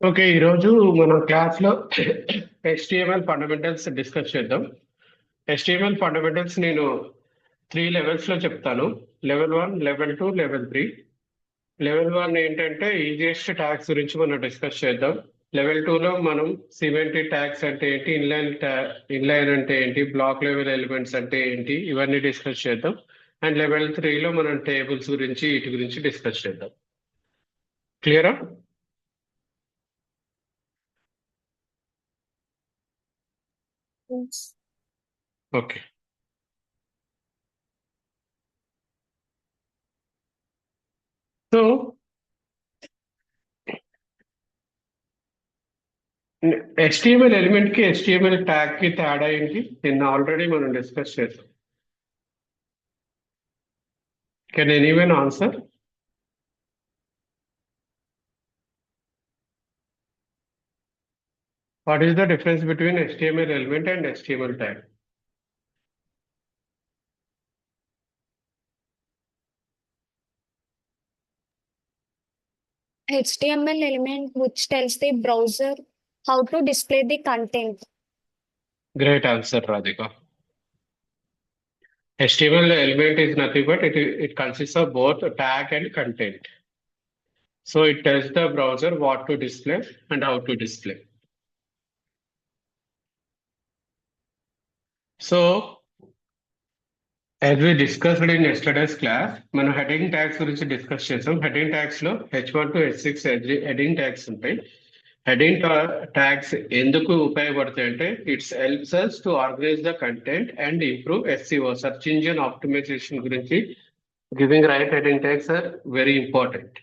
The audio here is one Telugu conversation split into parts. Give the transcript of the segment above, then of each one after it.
ఓకే, ఈరోజు మన క్లాస్లో HTML ఫండమెంటల్స్ డిస్కస్ చేద్దాం. HTML ఫండమెంటల్స్ నేను 3 లెవెల్స్లో చెప్తాను. Level 1, level 2, level 3. లెవెల్ 1 ఏంటంటే ఈజియెస్ట్ ట్యాగ్స్ గురించి మనం డిస్కస్ చేద్దాం. లెవెల్ 2లో మనం సిమెట్రిక్ ట్యాగ్స్ అంటే ఏంటి, ఇన్లైన్ అంటే ఏంటి, బ్లాక్ లెవెల్ ఎలిమెంట్స్ అంటే ఏంటి, ఇవన్నీ డిస్కస్ చేద్దాం. అండ్ లెవెల్ 3లో మనం టేబుల్స్ గురించి వీటి గురించి డిస్కస్ చేద్దాం. క్లియరా? Yes. Okay. So HTML element కి HTML ట్యాగ్ కి తేడా ఏంటి? నిన్న ఆల్రెడీ మనం డిస్కస్ చేసాం. Can anyone answer? What is the difference between HTML element and HTML tag? HTML element which tells the browser how to display the content. Great answer, Radhika. HTML element is nothing but it consists of both tag and content. So it tells the browser what to display and how to display. So as we discussed in yesterday's class, మనం హెడింగ్ ట్యాగ్స్ గురించి డిస్కస్ చేసాం. హెడింగ్ ట్యాగ్స్ లో H1 to H6 heading tags ఉంటాయి. హెడింగ్ ట్యాగ్స్ ఎందుకు ఉపయోగపడతాయి అంటే it's helps us to organize the content and improve SEO, search engine optimization గురించి giving right heading tags are very important.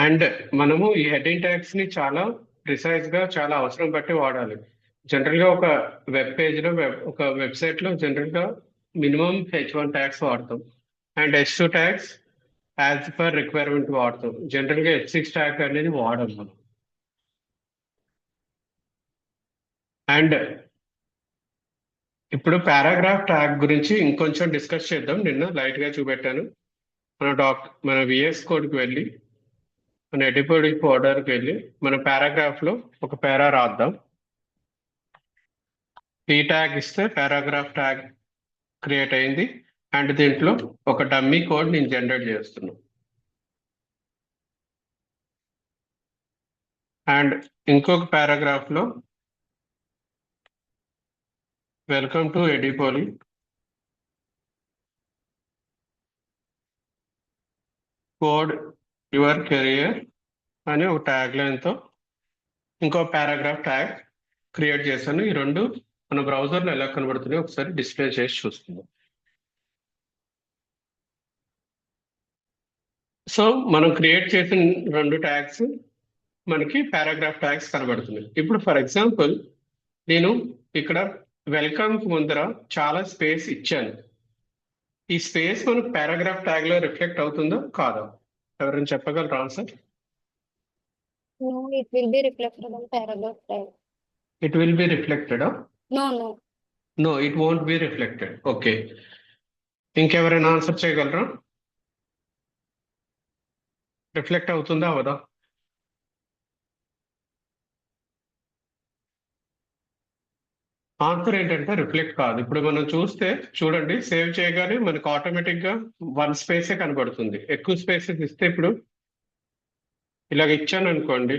And మనము ఈ హెడింగ్ ట్యాగ్స్ ని చాలా ప్రిసైజ్ గా చాలా అవసరం బట్టి వాడాలి. జనరల్ గా ఒక వెబ్ పేజ్ లో ఒక వెబ్సైట్ లో జనరల్ గా మినిమం H1 ట్యాగ్స్ వాడతాం and H2 tags as per requirement వాడతాం. జనరల్ గా H6 ట్యాగ్ అనేది వాడం మనం. అండ్ ఇప్పుడు పారాగ్రాఫ్ ట్యాగ్ గురించి ఇంకొంచెం డిస్కస్ చేద్దాం. నిన్న లైట్ గా చూపెట్టాను. మన VS కోడ్కి వెళ్ళి మన ఎడిటోరియల్ ఫోల్డర్కి వెళ్ళి మన పారాగ్రాఫ్ లో ఒక పారా రాద్దాం. ఈ ట్యాగ్ ఇస్తే పారాగ్రాఫ్ ట్యాగ్ క్రియేట్ అయింది అండ్ దీంట్లో ఒక డమ్మీ కోడ్ నేను జనరేట్ చేస్తున్నాను. అండ్ ఇంకొక పారాగ్రాఫ్ లో welcome to Edipoli code your career అని ఒక ట్యాగ్ లైన్ తో ఇంకో పారాగ్రాఫ్ ట్యాగ్ క్రియేట్ చేశాను. ఈ రెండు మన బ్రౌజర్లో ఎలా కనబడుతున్నాయో ఒకసారి డిస్ప్లే చేసి చూస్తున్నాం. సో మనం క్రియేట్ చేసిన రెండు ట్యాగ్స్ మనకి పారాగ్రాఫ్ ట్యాగ్స్ కనబడుతున్నాయి. ఇప్పుడు ఫర్ ఎగ్జాంపుల్ నేను ఇక్కడ వెల్కమ్ ముందర చాలా స్పేస్ ఇచ్చాను. ఈ స్పేస్ మనకు పారాగ్రాఫ్ ట్యాగ్ లో రిఫ్లెక్ట్ అవుతుందో కాదో ఎవరైనా చెప్పగలరా answer? No, it will be reflected on paragraph tag. It will be reflected? No. No, it won't be reflected. Okay, ఇంకెవరైనా ఆన్సర్ చేయగలరా? రిఫ్లెక్ట్ అవుతుందా అవదా? ఆన్సర్ ఏంటంటే రిఫ్లెక్ట్ కాదు. ఇప్పుడు మనం చూస్తే చూడండి, సేవ్ చేయగానే మనకు ఆటోమేటిక్ గా వన్ స్పేసే కనబడుతుంది. ఎక్కువ స్పేసెస్ ఇస్తే ఇప్పుడు ఇలాగ ఇచ్చాను అనుకోండి,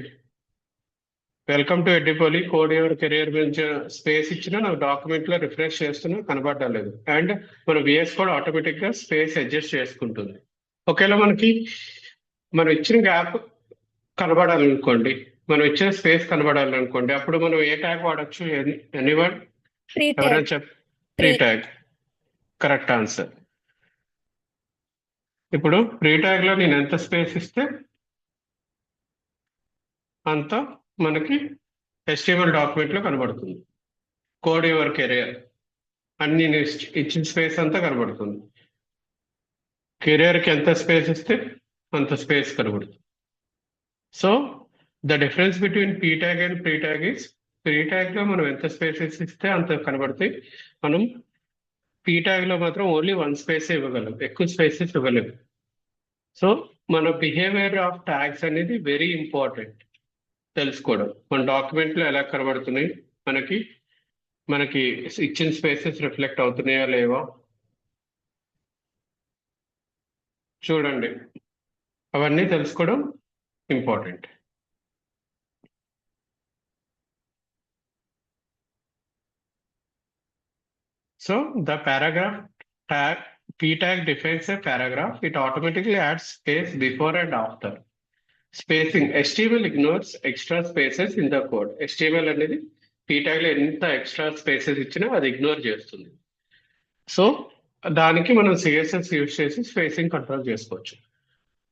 welcome to Edipoli code your career గురించి స్పేస్ ఇచ్చినా నాకు డాక్యుమెంట్ లో రిఫ్రెష్ చేస్తున్నా కనబడడం లేదు. అండ్ మన VS కూడా ఆటోమేటిక్ గా స్పేస్ అడ్జస్ట్ చేసుకుంటుంది. ఒకవేళ మనం ఇచ్చిన గ్యాప్ కనబడాలనుకోండి, మనం ఇచ్చిన స్పేస్ కనబడాలనుకోండి, అప్పుడు మనం ఏ ట్యాగ్ వాడచ్చు? ఎనీవన్ Free ఎవరైనా tag. Pre Free. Tag. Correct answer. ఇప్పుడు ప్రీ ట్యాగ్ లో నేను ఎంత స్పేస్ ఇస్తే అంత మనకి HTML డాక్యుమెంట్ లో కనబడుతుంది. కోడ్ యువర్ కెరియర్ అని నేను ఇచ్చిన స్పేస్ అంతా కనబడుతుంది. కెరియర్ కి ఎంత స్పేస్ ఇస్తే అంత స్పేస్ కనబడుతుంది. So the difference between P tag and pre tag is, pre tag లో మనం ఎంత స్పేసెస్ ఇస్తే అంత కనబడతాయి. మనం పీ ట్యాగ్ లో మాత్రం ఓన్లీ వన్ స్పేస్ ఇవ్వగలం, ఎక్కువ స్పేసెస్ ఇవ్వలేము. సో మన బిహేవియర్ ఆఫ్ ట్యాగ్స్ అనేది వెరీ ఇంపార్టెంట్. తెలుసుకోవడం. మన డాక్యుమెంట్లో ఎలా కనబడుతున్నాయి, మనకి ఇచ్చిన స్పేసెస్ రిఫ్లెక్ట్ అవుతున్నాయా లేవా చూడండి. అవన్నీ తెలుసుకోవడం important. So the paragraph tag p tag defines a paragraph. It automatically adds space before and after. Spacing. HTML ignores extra spaces in the code. HTML అనేది p tag లో ఎంత ఎక్స్ట్రా స్పేసెస్ ఇచ్చినా అది ఇగ్నోర్ చేస్తుంది. సో దానికి మనం CSS యూజ్ చేసి స్పేసింగ్ కంట్రోల్ చేసుకోవచ్చు.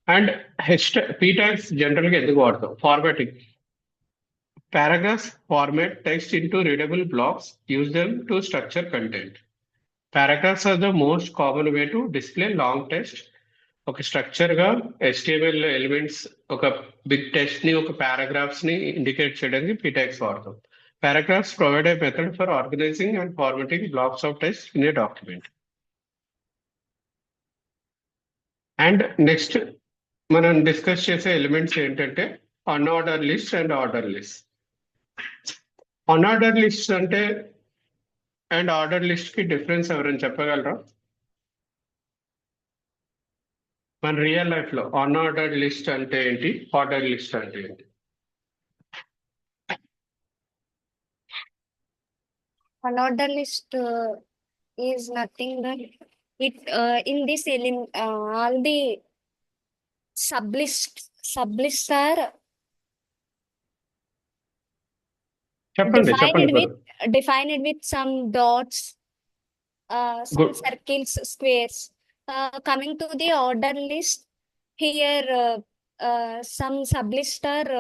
అండ్ p tags జనరల్గా ఎందుకు వాడతాం? Formatting. Paragraphs format text into readable blocks. Use them to structure content. Paragraphs are the most common way to display long text. ఒక స్ట్రక్చర్ గా HTML ఎలిమెంట్స్ ఒక బిగ్ టెక్స్ట్ ని ఒక పారాగ్రాఫ్స్ ని ఇండికేట్ చేయడానికి p tags వాడతాం. Paragraphs provide a method for organizing and formatting blocks of text in a document. And next మనం డిస్కస్ చేసే ఎలిమెంట్స్ ఏంటంటే unorder list and order list. Unorder list అంటే అండ్ ఆర్డర్ లిస్ట్ కి డిఫరెన్స్ ఎవరైనా చెప్పగలరా? మన రియల్ లైఫ్ లో అన్ఆర్డర్డ్ లిస్ట్ అంటే ఏంటి, ఆర్డర్ లిస్ట్ అంటే ఏంటి? Unordered list is nothing but it in this all the sublists are చెప్పండి చెప్పండి. defined with some dots, some Good. circles, squares. Coming to the order list, here some sublists are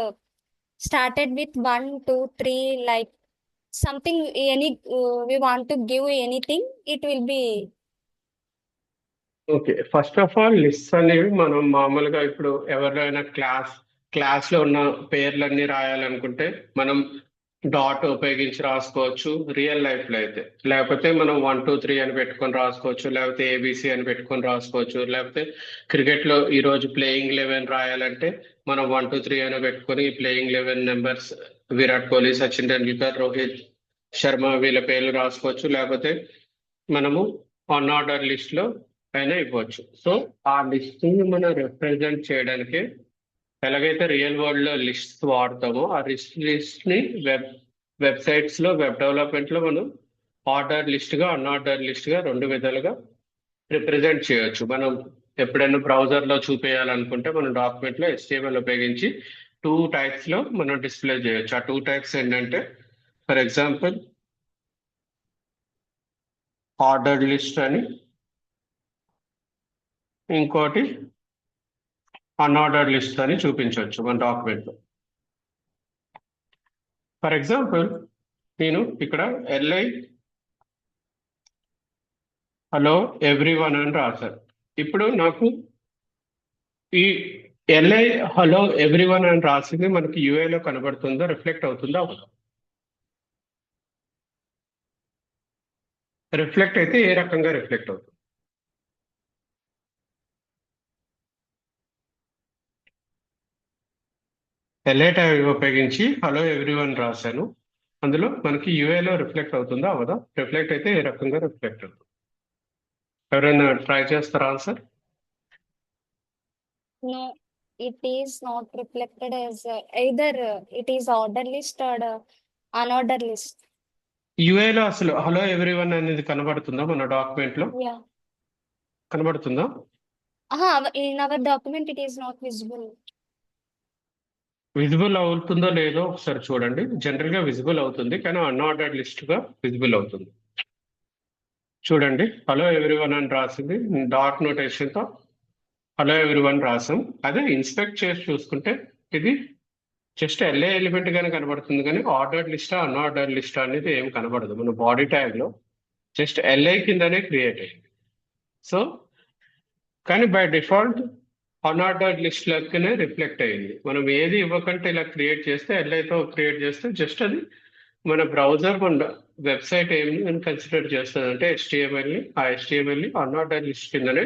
started with 1, 2, 3, like something any we want to give anything, it will be. Okay, first of all list అనేవి మనం మామూలుగా ఇప్పుడు ఎవరైనా క్లాస్ లో ఉన్న పేర్లన్నీ రాయాలనుకుంటే మనం డాట్ ఉపయోగించి రాసుకోవచ్చు రియల్ లైఫ్ లో అయితే. లేకపోతే మనం 1, 2, 3 అని పెట్టుకొని రాసుకోవచ్చు, లేకపోతే ABC అని పెట్టుకొని రాసుకోవచ్చు. లేకపోతే క్రికెట్ లో ఈ రోజు ప్లేయింగ్ 11 రాయాలంటే మనం 1, 2, 3 అని పెట్టుకొని ప్లేయింగ్ 11 నెంబర్స్ విరాట్ కోహ్లీ, సచిన్ టెండూల్కర్, రోహిత్ శర్మ వీళ్ళ పేర్లు రాసుకోవచ్చు. లేకపోతే మనము అన్ఆర్డర్ లిస్ట్ లో అయినా ఇవ్వచ్చు. సో ఆ లిస్ట్ ని మనం రిప్రజెంట్ చేయడానికి ఎలాగైతే రియల్ వరల్డ్ లో లిస్ట్ వాడతామో ఆ లిస్ట్ ని వెబ్సైట్స్ లో వెబ్ డెవలప్మెంట్ లో మనం ఆర్డర్ లిస్ట్ గా అన్ఆర్డర్ లిస్ట్ గా 2 విధాలుగా రిప్రజెంట్ చేయొచ్చు. మనం ఎప్పుడైనా బ్రౌజర్ లో చూపేయాలనుకుంటే మనం డాక్యుమెంట్ లో HTML ఉపయోగించి 2 టైప్స్ లో మనం డిస్ప్లే చేయొచ్చు. ఆ 2 టైప్స్ ఏంటంటే ఫర్ ఎగ్జాంపుల్ ఆర్డర్ లిస్ట్ అని, ఇంకోటి అన్ఆర్డర్డ్ లిస్ట్ అని చూపించవచ్చు మన డాక్యుమెంట్ లో. ఫర్ ఎగ్జాంపుల్ నేను ఇక్కడ LI హలో ఎవ్రీవన్ అని రాశాను. ఇప్పుడు నాకు ఈ LI హలో ఎవ్రీవన్ అని రాసింది మనకి UI లో కనబడుతుందో, రిఫ్లెక్ట్ అవుతుందో అవ్వదు? రిఫ్లెక్ట్ అయితే ఏ రకంగా రిఫ్లెక్ట్ అవుతుంది? LI ట్యాగ్ ఉపయోగించి హలో ఎవ్రీవన్ రాశాను, అందులో మనకి UI లో రిఫ్లెక్ట్ అవుతుందా అవ్వదా? రిఫ్లెక్ట్ అయితే ఏ రకంగా రిఫ్లెక్ట్ అవుతుంది? ఎవరైనా ట్రై చేస్తారా answer? No, it is not reflected as either it is order list or unordered list. UI లో అసలు హలో ఎవ్రీవన్ అనేది కనబడుతుందా మన డాక్యుమెంట్ లో? Yeah. కనబడుతుందా? In our document it is not visible. Visible అవుతుందో లేదో ఒకసారి చూడండి. జనరల్ గా విజిబుల్ అవుతుంది, కానీ అన్ఆర్డర్డ్ లిస్ట్ గా విజిబుల్ అవుతుంది. చూడండి, హలో ఎవ్రీవన్ అని రాసింది డాట్ నోటేషన్ తో హలో ఎవ్రీవన్ రాసాం. అదే ఇన్స్పెక్ట్ చేసి చూసుకుంటే ఇది జస్ట్ LI ఎలిమెంట్ గానే కనబడుతుంది, కానీ ఆర్డర్డ్ లిస్టా అన్ఆర్డర్డ్ లిస్టా అనేది ఏం కనబడదు. మన బాడీ ట్యాగ్ లో జస్ట్ LI కిందనే క్రియేట్ అయింది. సో కానీ బై డిఫాల్ట్ అన్ఆర్డర్డ్ లిస్ట్ లెక్కనే రిఫ్లెక్ట్ అయ్యింది. మనం ఏది ఇవ్వకంటే ఇలా క్రియేట్ చేస్తే LIతో క్రియేట్ చేస్తే జస్ట్ అది మన బ్రౌజర్ మన వెబ్సైట్ ఏమి కన్సిడర్ చేస్తుంది అంటే HTML ని అన్ఆర్డర్డ్ లిస్ట్ కిందనే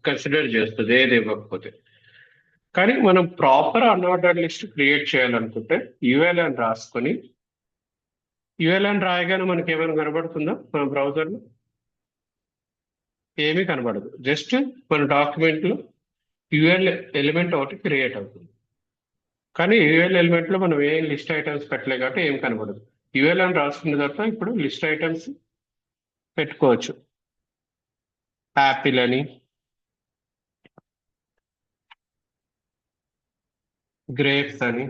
కన్సిడర్ చేస్తుంది ఏది ఇవ్వకపోతే. కానీ మనం ప్రాపర్ అన్ఆర్డర్డ్ లిస్ట్ క్రియేట్ చేయాలనుకుంటే యుఎల్ అని రాసుకొని యుఎల్ అని రాయగానే మనకి ఏమైనా కనబడుతుందా మన బ్రౌజర్లో? ఏమీ కనబడదు. జస్ట్ మన డాక్యుమెంట్లో యుఎల్ ఎలిమెంట్ ఒకటి క్రియేట్ అవుతుంది. కానీ యుఎల్ ఎలిమెంట్లో మనం ఏ లిస్ట్ ఐటమ్స్ పెట్టలేదు కాబట్టి ఏం కనబడదు. యుఎల్ అని రాసుకున్న తర్వాత ఇప్పుడు లిస్ట్ ఐటమ్స్ పెట్టుకోవచ్చు. యాపిల్ అని, గ్రేప్స్ అని,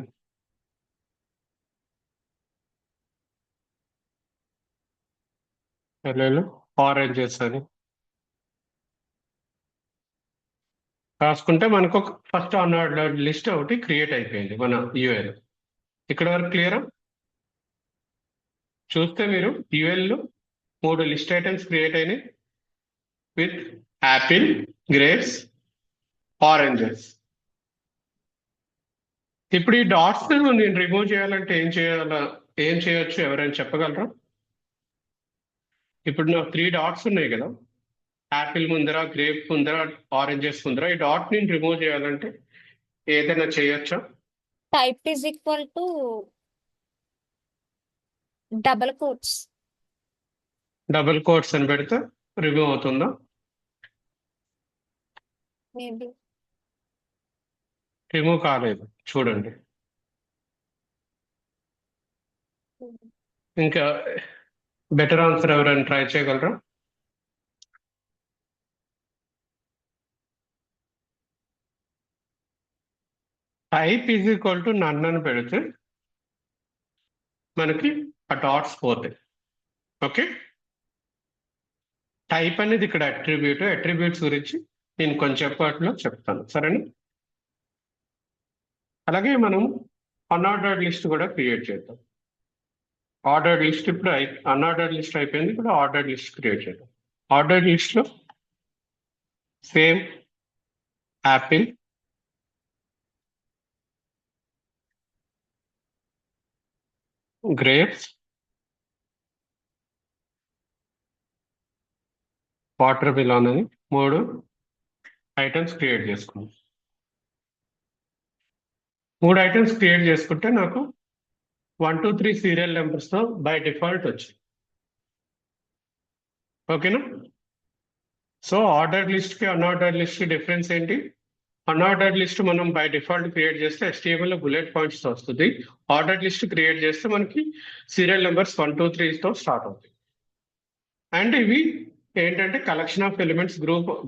ఆరెంజెస్ అని రాసుకుంటే మనకు ఒక ఫస్ట్ అన్ఆర్డర్డ్ లిస్ట్ ఒకటి క్రియేట్ అయిపోయింది మన యుఎల్. ఇక్కడ వరకు క్లియరా? చూస్తే మీరు యుఎల్ 3 లిస్ట్ ఐటమ్స్ క్రియేట్ అయినాయి విత్ యాపిల్, గ్రేప్స్, ఆరెంజెస్. ఇప్పుడు ఈ డాట్స్ నేను రిమూవ్ చేయాలంటే ఏం చేయొచ్చు ఎవరైనా చెప్పగలరా? ఇప్పుడు నాకు 3 డాట్స్ ఉన్నాయి కదా, యాపిల్ ముందర, గ్రేప్ ముందర, ఆరెంజెస్ ముందర. ఈ డాట్ నేను రిమూవ్ చేయాలంటే ఏదైనా చేయొచ్చా? Type is equal to double quotes. Double quotes అని పెడితే రిమూవ్ అవుతుందా? మేబీ రిమూవ్ కాలేదు చూడండి. ఇంకా బెటర్ ఆన్సర్ ఎవరైనా ట్రై చేయగలరా? Type is equal to none అని పెడితే మనకి ఆ డాట్స్ పోతాయి. ఓకే, టైప్ అనేది ఇక్కడ అట్రిబ్యూట్స్ గురించి నేను కొంచెంపాట్లో చెప్తాను, సరేనా? అలాగే మనం అన్ఆర్డర్డ్ లిస్ట్ కూడా క్రియేట్ చేద్దాం. ఆర్డర్డ్ లిస్ట్ ఇప్పుడు అన్ఆర్డర్డ్ లిస్ట్ అయిపోయింది, ఇప్పుడు ఆర్డర్డ్ లిస్ట్ క్రియేట్ చేద్దాం. ఆర్డర్డ్ లిస్ట్లో same apple, grapes, watermelon అని 3 ఐటమ్స్ క్రియేట్ చేసుకున్నాం. 3 ఐటమ్స్ క్రియేట్ చేసుకుంటే నాకు 1, 2, 3 సీరియల్ నెంబర్స్తో బై డిఫాల్ట్ వచ్చింది. ఓకేనా? సో ఆర్డర్డ్ లిస్ట్కి అన్ఆర్డర్డ్ లిస్ట్కి డిఫరెన్స్ ఏంటి? అన్ఆర్డర్డ్ లిస్ట్ మనం బై డిఫాల్ట్ క్రియేట్ చేస్తే HTML లో బుల్లెట్ పాయింట్స్ వస్తుంది. ఆర్డర్డ్ లిస్ట్ క్రియేట్ చేస్తే మనకి సీరియల్ నెంబర్స్ 1, 2, 3తో స్టార్ట్ అవుతాయి. అండ్ ఇవి ఏంటంటే collection of elements,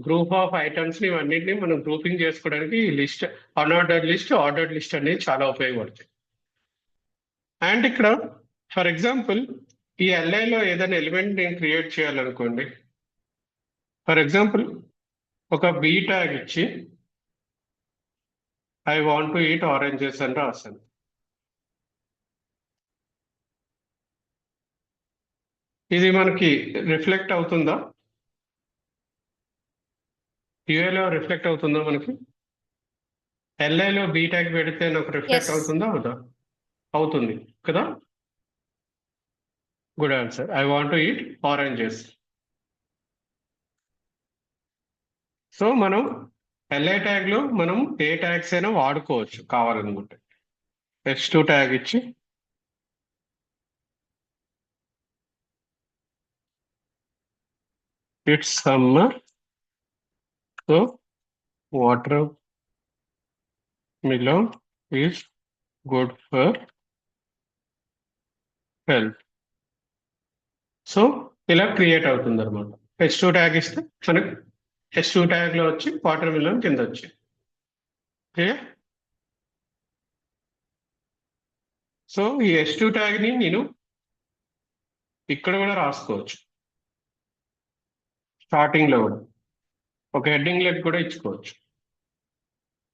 group of items ని ఇవన్నింటినీ మనం గ్రూపింగ్ చేసుకోవడానికి ఈ list, unordered list, ordered list అనేది చాలా ఉపయోగపడుతుంది. అండ్ ఇక్కడ ఫర్ ఎగ్జాంపుల్ ఈ LIలో ఏదైనా ఎలిమెంట్ నేను క్రియేట్ చేయాలనుకోండి. ఫర్ ఎగ్జాంపుల్ ఒక బి ట్యాగ్ ఇచ్చి I want to eat oranges అని రాశాను. ఇది మనకి రిఫ్లెక్ట్ అవుతుందా? యూఏలో రిఫ్లెక్ట్ అవుతుందా మనకి? LIలో బి ట్యాగ్ పెడితే నాకు రిఫ్లెక్ట్ Yes. అవుతుందా? అవుదా? అవుతుంది కదా. Good answer. I want to eat oranges. So మనం LI ట్యాగ్ లో మనం ఏ ట్యాగ్స్ అయినా వాడుకోవచ్చు కావాలనుకుంటే. H2 ట్యాగ్ ఇచ్చి it's summer so water melon is good for health. So ఇలా క్రియేట్ అవుతుంది అనమాట. H2 ట్యాగ్ ఇస్తే మనకు H2 ట్యాగ్ లో వచ్చి వాటర్ మిలన్ కింద వచ్చి క్లియర్. సో ఈ H2 ట్యాగ్ ని నేను ఇక్కడ కూడా రాసుకోవచ్చు. స్టార్టింగ్ లో కూడా ఒక హెడ్డింగ్ లెట్ కూడా ఇచ్చుకోవచ్చు.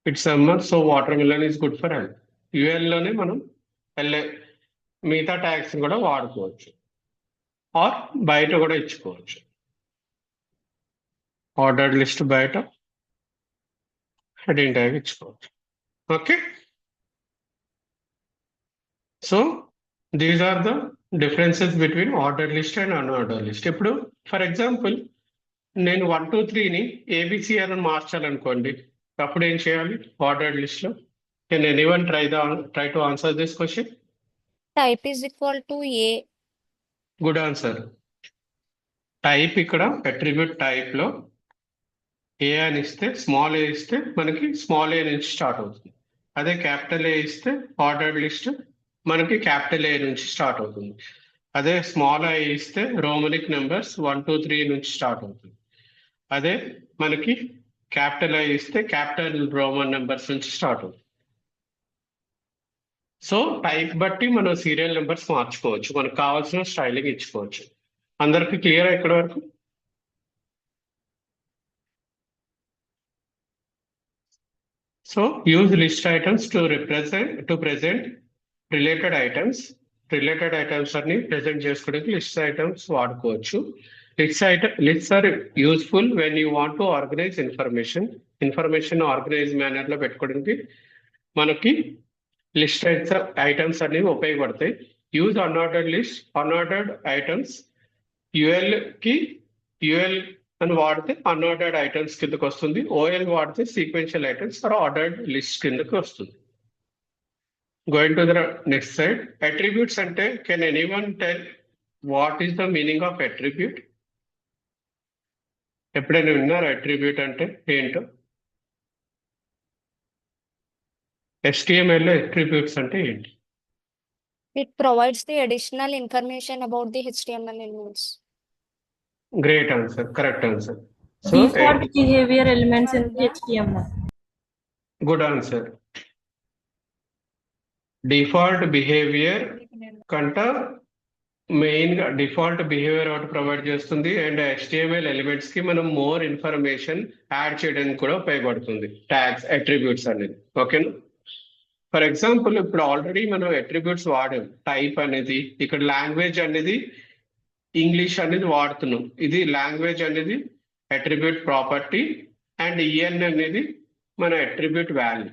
It's summer so water melon is good for health. లోనే మనం LI మిగతా ట్యాగ్స్ కూడా వాడుకోవచ్చు, ఆర్ బయట కూడా ఇచ్చుకోవచ్చు. ఆర్డర్డ్ లిస్ట్ బయట హెడ్డింగ్ ట్యాగ్ ఇచ్చుకోవచ్చు. Okay, so these are the differences between order list and unorder list. ఇప్పుడు ఫర్ ఎగ్జాంపుల్ నేను 1, 2, 3ని ABC అని మార్చాలనుకోండి. అప్పుడు ఏం చేయాలి ఆర్డర్డ్ లిస్ట్ లో? Can anyone try to answer this question? Type is equal to A. Good answer. Type ఇక్కడ అట్రిబ్యూట్ టైప్ లో ఏ అని ఇస్తే, స్మాల్ ఏ ఇస్తే మనకి స్మాల్ ఏ నుంచి స్టార్ట్ అవుతుంది. అదే క్యాపిటల్ ఏ ఇస్తే ఆర్డర్డ్ లిస్ట్ మనకి క్యాపిటల్ ఏ నుంచి స్టార్ట్ అవుతుంది. అదే స్మాల్ ఐ ఇస్తే రోమనిక్ నెంబర్స్ 1 2 3 నుంచి స్టార్ట్ అవుతుంది. అదే మనకి క్యాపిటల్ ఐ ఇస్తే క్యాపిటల్ రోమన్ నెంబర్స్ నుంచి స్టార్ట్ అవుతుంది. సో టైప్ బట్టి మనం సీరియల్ నెంబర్స్ మార్చుకోవచ్చు, మనకు కావాల్సిన స్టైలింగ్ ఇచ్చుకోవచ్చు. అందరికి క్లియర్ ఇక్కడ వరకు? So use list items to present related items. Related items అన్ని ప్రెజెంట్ చేసుకోవడానికి లిస్ట్ ఐటమ్స్ వాడుకోవచ్చు. Lists are useful when you want to organize information organize manner లో పెట్టుకోవడానికి మనకి లిస్ట్ ఐటమ్స్ అనేవి ఉపయోగపడతాయి. యూజ్ అన్ఆర్డర్డ్ ఐటమ్స్ యుఎల్ అని వాడితే అన్ఆర్డర్డ్ ఐటమ్స్ కిందకి వస్తుంది. ఓఎల్ వాడితే sequential items or ordered list కిందకి వస్తుంది. Going to the next side, attributes అంటే can anyone tell what is the meaning of attribute? ఎప్పుడైనా విన్నారు అట్రిబ్యూట్ అంటే ఏంటో? HTML లో అట్రిబ్యూట్స్ అంటే ఏంటి? It provides the additional information about the HTML elements. Great answer, correct answer. So Default behavior elements in the HTML. Good answer. Default behaviour కంట మెయిన్ గా డిఫాల్ట్ బిహేవియర్ ఒకటి ప్రొవైడ్ చేస్తుంది. అండ్ HTML ఎలిమెంట్స్ కి మనం మోర్ ఇన్ఫర్మేషన్ యాడ్ చేయడానికి కూడా ఉపయోగపడుతుంది ట్యాగ్స్, అట్రిబ్యూట్స్ అనేది. ఓకేనా? ఫర్ ఎగ్జాంపుల్ ఇప్పుడు ఆల్రెడీ మనం అట్రిబ్యూట్స్ వాడాం. టైప్ అనేది, ఇక్కడ లాంగ్వేజ్ అనేది ఇంగ్లీష్ అనేది వాడుతున్నాం. ఇది లాంగ్వేజ్ అనేది అట్రిబ్యూట్ ప్రాపర్టీ అండ్ ఈఎన్ అనేది మన అట్రిబ్యూట్ వాల్యూ.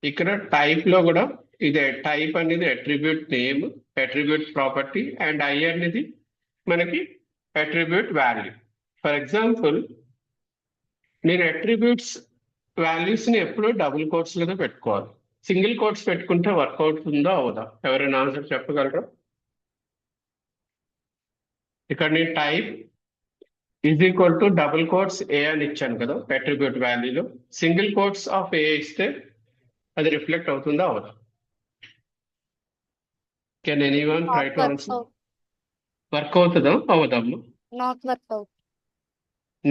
ఇక్కడ టైప్ లో కూడా ఇది టైప్ అనేది attribute name, attribute property and I అనేది మనకి అట్రిబ్యూట్ వాల్యూ. ఫర్ ఎగ్జాంపుల్ నేను అట్రిబ్యూట్స్ వాల్యూస్ ని ఎప్పుడూ డబుల్ కోట్స్ లోనే పెట్టుకోవాలి. సింగిల్ కోట్స్ పెట్టుకుంటే వర్క్ అవుతుందో అవదా? ఎవరైనా ఆన్సర్ చెప్పగలరా? ఇక్కడ నేను type is equal to double quotes A అని ఇచ్చాను కదా అట్రిబ్యూట్ వాల్యూలో. సింగిల్ కోట్స్ ఆఫ్ ఏ ఇస్తే అది రిఫ్లెక్ట్ అవుతుందా అవదా? Can anyone try to answer? Work అవుతుందా అవదమ్మా? Not work out.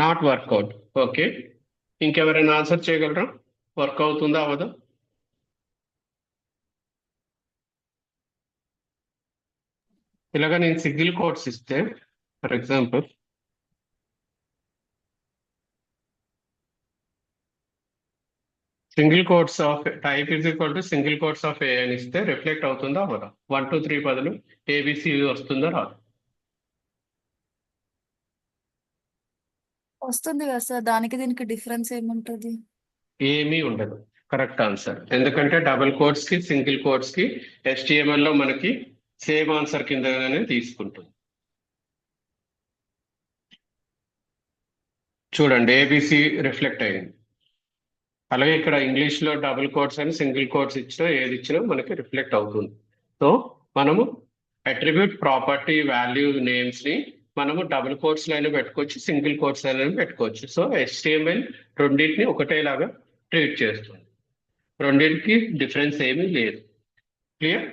Not workout. Okay, ఇంకెవరైనా ఆన్సర్ చేయగలరా? వర్క్ అవుతుందా అవదా? ఇలాగా నేను సింగిల్ కోట్స్ ఇస్తే, for example single quotes of type is equal to single quotes of A అని ఇస్తే రిఫ్లెక్ట్ అవుతుందా అవదా? 1 2 3 బదులు ఏబిసి వస్తుందా రాదు? వస్తుంది కదా సార్, దానికి దీనికి డిఫరెన్స్ ఏముంటది? ఏమీ ఉండదు. Correct answer. ఎందుకంటే డబుల్ కోట్స్ కి సింగిల్ కోట్స్ కి HTML లో మనకి సేమ్ ఆన్సర్ కిందగానే తీసుకుంటుంది. చూడండి ఏబిసి రిఫ్లెక్ట్ అయింది. అలాగే ఇక్కడ ఇంగ్లీష్ లో డబుల్ కోట్స్ అని సింగిల్ కోట్స్ ఇచ్చినా ఏది ఇచ్చినా మనకి రిఫ్లెక్ట్ అవుతుంది. సో మనము అట్రిబ్యూట్ ప్రాపర్టీ వాల్యూ నేమ్స్ ని మనము డబుల్ కోట్స్ లైన్ పెట్టుకోవచ్చు, సింగిల్ కోట్స్ లైన్ పెట్టుకోవచ్చు. సో HTML రెండింటిని ఒకటేలాగా ట్రీట్ చేస్తుంది. రెండింటికి డిఫరెన్స్ ఏమీ లేదు. క్లియర్?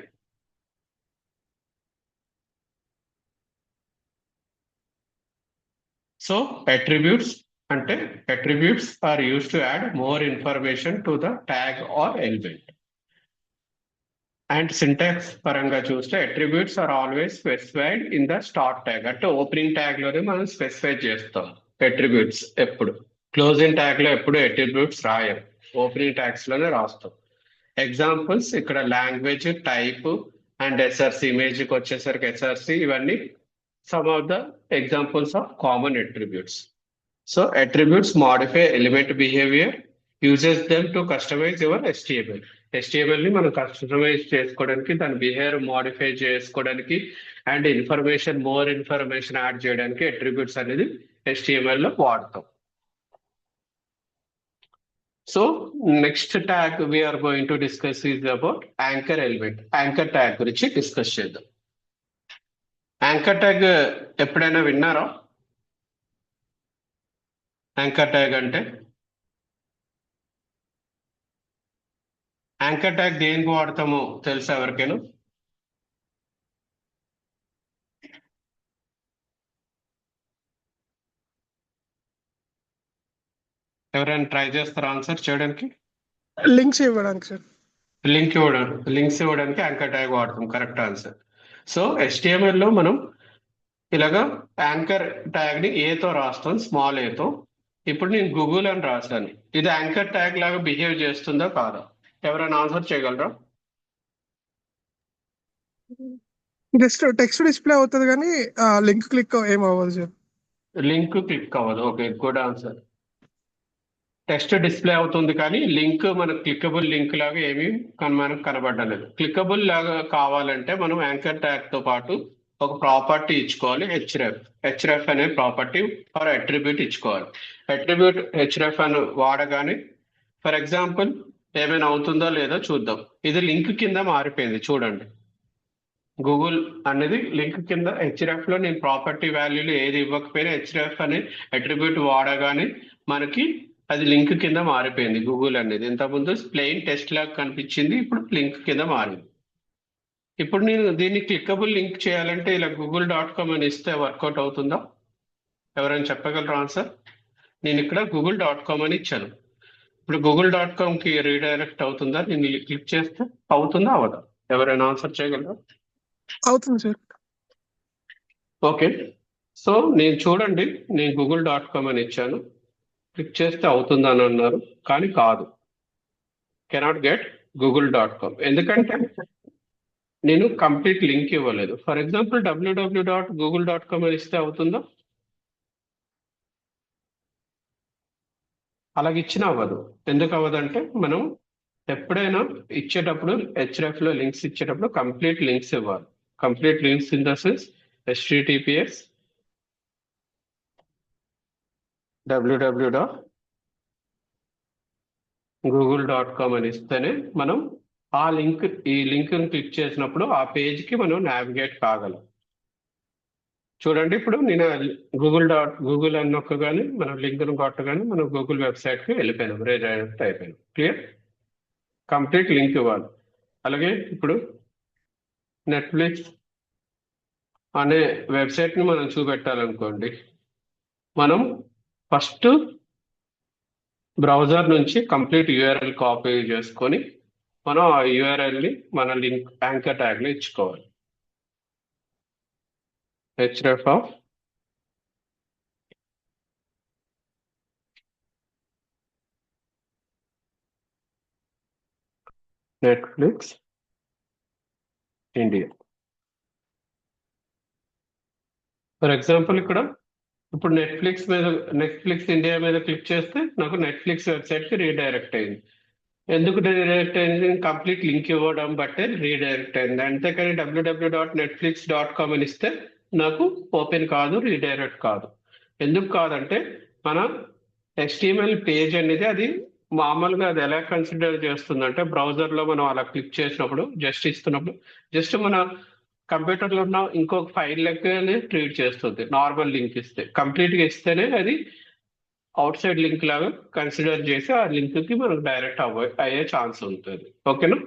సో అట్రిబ్యూట్స్ అంటే attributes are use to add more information to the tag or element. And syntax పరంగా చూస్తే attributes are always specified in the start tag. అంటే ఓపెనింగ్ ట్యాగ్ లోనే మనం స్పెసిఫై చేస్తాం అట్రిబ్యూట్స్. ఎప్పుడు క్లోజింగ్ ట్యాగ్ లో ఎప్పుడు అట్రిబ్యూట్స్ రాయం, ఓపెనింగ్ ట్యాగ్స్ లోనే రాస్తాం. ఎగ్జాంపుల్స్ ఇక్కడ లాంగ్వేజ్, టైప్ అండ్ ఎస్ఆర్సి, ఇమేజ్కి వచ్చేసరికి ఎస్ఆర్సి, ఇవన్నీ some of the examples of common attributes. So attributes modify element behavior, uses them to customize your HTML. HTML ని మనం కస్టమైజ్ చేసుకోవడానికి, దాని బిహేవియర్ మోడిఫై చేసుకోవడానికి అండ్ మోర్ ఇన్ఫర్మేషన్ యాడ్ చేయడానికి అట్రిబ్యూట్స్ అనేది HTML లో వాడతాం. So next tag we're going to discuss is about anchor element. Anchor tag గురించి డిస్కస్ చేద్దాం. యాంకర్ ట్యాగ్ ఎప్పుడైనా విన్నారా? యాంకర్ ట్యాగ్ అంటే యాంకర్ ట్యాగ్ దేనికి వాడతామో తెలుసా ఎవరికైనా? ఎవరైనా ట్రై చేస్తారా ఆన్సర్ చేయడానికి? లింక్స్ ఇవ్వడానికి సార్. లింక్స్ ఇవ్వడానికి యాంకర్ ట్యాగ్ వాడతాం. Correct answer. సో HTML లో మనం ఇలాగా యాంకర్ ట్యాగ్ ని ఏతో రాస్తాం, స్మాల్ ఏతో. ఇప్పుడు నేను గూగుల్ అని రాశాను. ఇది యాంకర్ ట్యాగ్ లాగా బిహేవ్ చేస్తుందా కాదా? ఎవరైనా ఆన్సర్ చేయగలరా? జస్ట్ టెక్స్ట్ డిస్ప్లే అవుతుంది కానీ లింక్ క్లిక్ ఏం అవ్వదు సార్. లింక్ క్లిక్ అవ్వదు. Okay, good answer. Text display అవుతుంది కానీ లింక్ మనకు క్లికబుల్ లింక్ లాగా ఏమీ మనకు కనబడలేదు. క్లికబుల్ లాగా కావాలంటే మనం యాంకర్ ట్యాగ్ తో పాటు ఒక ప్రాపర్టీ ఇచ్చుకోవాలి, హెచ్రెఫ్ అనే ప్రాపర్టీ ఆర్ అట్రిబ్యూట్ ఇచ్చుకోవాలి. అట్రిబ్యూట్ హెచ్రెఫ్ అని వాడగానే ఫర్ ఎగ్జాంపుల్ ఏమైనా అవుతుందో లేదో చూద్దాం. ఇది లింక్ కింద మారిపోయింది చూడండి. గూగుల్ అనేది లింక్ కింద హెచ్రెఫ్ లో నేను ప్రాపర్టీ వాల్యూలు ఏది ఇవ్వకపోయినా హెచ్రెఫ్ అనే అట్రిబ్యూట్ వాడగానే మనకి అది లింక్ కింద మారిపోయింది. గూగుల్ అనేది ఇంతకుముందు ప్లెయిన్ టెస్ట్ లాగా కనిపించింది, ఇప్పుడు లింక్ కింద మారింది. ఇప్పుడు నేను దీన్ని క్లిక్కబుల్ లింక్ చేయాలంటే ఇలా google.com అని ఇస్తే వర్కౌట్ అవుతుందా? ఎవరైనా చెప్పగలరా ఆన్సర్? నేను ఇక్కడ google.com అని ఇచ్చాను. ఇప్పుడు google.com కి రీడైరెక్ట్ అవుతుందా? నేను క్లిక్ చేస్తే అవుతుందా అవదా? ఎవరైనా ఆన్సర్ చేయగలరా? అవుతుంది సార్. ఓకే, సో నేను చూడండి, నేను google.com అని ఇచ్చాను. క్లిక్ చేస్తే అవుతుందా అని అన్నారు, కానీ కాదు. Cannot get google.com. ఎందుకంటే నేను కంప్లీట్ లింక్ ఇవ్వలేదు. ఫర్ ఎగ్జాంపుల్ www.google.com అని ఇస్తే అవుతుందా? అలాగే ఇచ్చినా అవ్వదు. ఎందుకు అవ్వదంటే మనం ఎప్పుడైనా ఇచ్చేటప్పుడు HRF లో లింక్స్ ఇచ్చేటప్పుడు కంప్లీట్ లింక్స్ ఇవ్వాలి. Complete links in the sense https www.google.com అని ఇస్తేనే మనం ఆ ఈ లింక్ క్లిక్ చేసినప్పుడు ఆ పేజ్ కి మనం నావిగేట్ కాగలం. చూడండి, ఇప్పుడు నేను గూగుల్ అని నొక్కగానే మనం లింక్ కొట్టగానే మనం గూగుల్ వెబ్సైట్ కి వెళ్ళిపోయినాం, రీడైరెక్ట్ అయిపోయినాం. క్లియర్? కంప్లీట్ లింక్ ఇవ్వాలి. అలాగే ఇప్పుడు నెట్ఫ్లిక్స్ అనే వెబ్సైట్ ని మనం చూపెట్టాలనుకోండి, మనం ఫస్ట్ బ్రౌజర్ నుంచి కంప్లీట్ URL కాపీ చేసుకొని మనం ఆ URL ని మన లింక్ యాంకర్ ట్యాగ్ లో ఇచ్చుకోవాలి. href of Netflix India. For example ఇక్కడ ఇప్పుడు నెట్ఫ్లిక్స్ ఇండియా మీద క్లిక్ చేస్తే నాకు నెట్ఫ్లిక్స్ వెబ్సైట్ కి రీడైరెక్ట్ అయింది. ఎందుకు రీడైరెక్ట్ అయింది? కంప్లీట్ లింక్ ఇవ్వడం బట్టే రీడైరెక్ట్ అయింది. అంతేకాని www.netflix.com అని ఇస్తే నాకు ఓపెన్ కాదు, రీడైరెక్ట్ కాదు. ఎందుకు కాదంటే మన HTML పేజ్ అనేది అది మామూలుగా అది ఎలా కన్సిడర్ చేస్తుందంటే బ్రౌజర్ లో మనం అలా క్లిక్ చేసినప్పుడు జస్ట్ మన కంప్యూటర్ లో ఉన్న ఇంకొక ఫైల్ లెక్కనే ట్రీట్ చేస్తుంది. నార్మల్ లింక్ ఇస్తే, కంప్లీట్ గా ఇస్తేనే అది అవుట్ సైడ్ లింక్ లాగా కన్సిడర్ చేసి ఆ లింక్ కి మనకు డైరెక్ట్ అయ్యే ఛాన్స్ ఉంటుంది. ఓకేనా?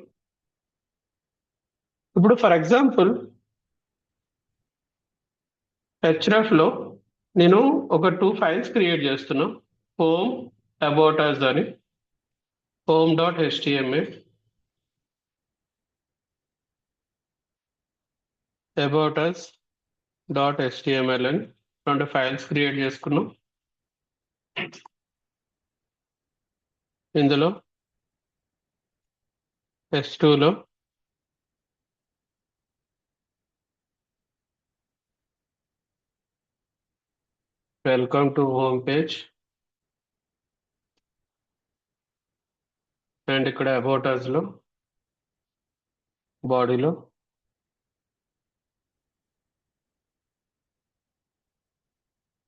ఇప్పుడు ఫర్ ఎగ్జాంపుల్ HRF లో నేను ఒక 2 ఫైల్స్ క్రియేట్ చేస్తున్నా. హోమ్ అబౌట్ అస్ అని, home.html, about us.html అని 2 ఫైల్స్ క్రియేట్ చేసుకున్నాం. ఇందులో S2 లో welcome to home page and ఇక్కడ అబౌట్ అస్ లో బాడీలో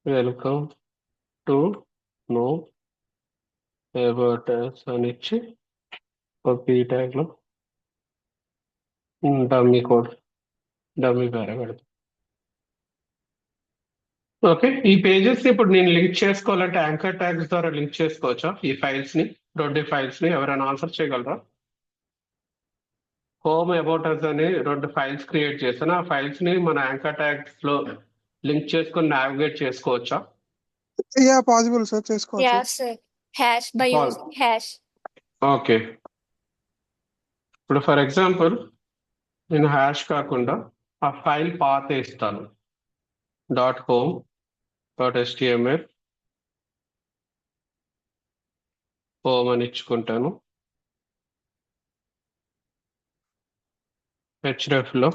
వెల్కమ్ టు నో అబౌట్ అని ఇచ్చి ఒక పీ ట్యాగ్లో డమ్మీ కోడ్ డమ్మీ పేర పెడతాం. ఓకే, ఈ పేజెస్ ఇప్పుడు నేను లింక్ చేసుకోవాలంటే యాంకర్ ట్యాగ్స్ ద్వారా లింక్ చేసుకోవచ్చా ఈ ఫైల్స్ ని? రెండు ఫైల్స్ ని ఎవరైనా ఆన్సర్ చేయగలరా? హోమ్ అబౌట్ అస్ అని రెండు ఫైల్స్ క్రియేట్ చేశాను. ఆ ఫైల్స్ ని మన యాంకర్ ట్యాగ్స్ లో లింక్ చేసుకొని నావిగేట్ చేసుకోవచ్చా? యా పాసిబుల్ సార్, చేసుకోవచ్చు. Yeah, sir. Hash by using hash. Okay, ఇప్పుడు ఫర్ ఎగ్జాంపుల్ నేను హ్యాష్ కాకుండా ఆ ఫైల్ పాత్ ఇస్తాను. .home.html హోమ్ అని ఇచ్చుకుంటాను. href లో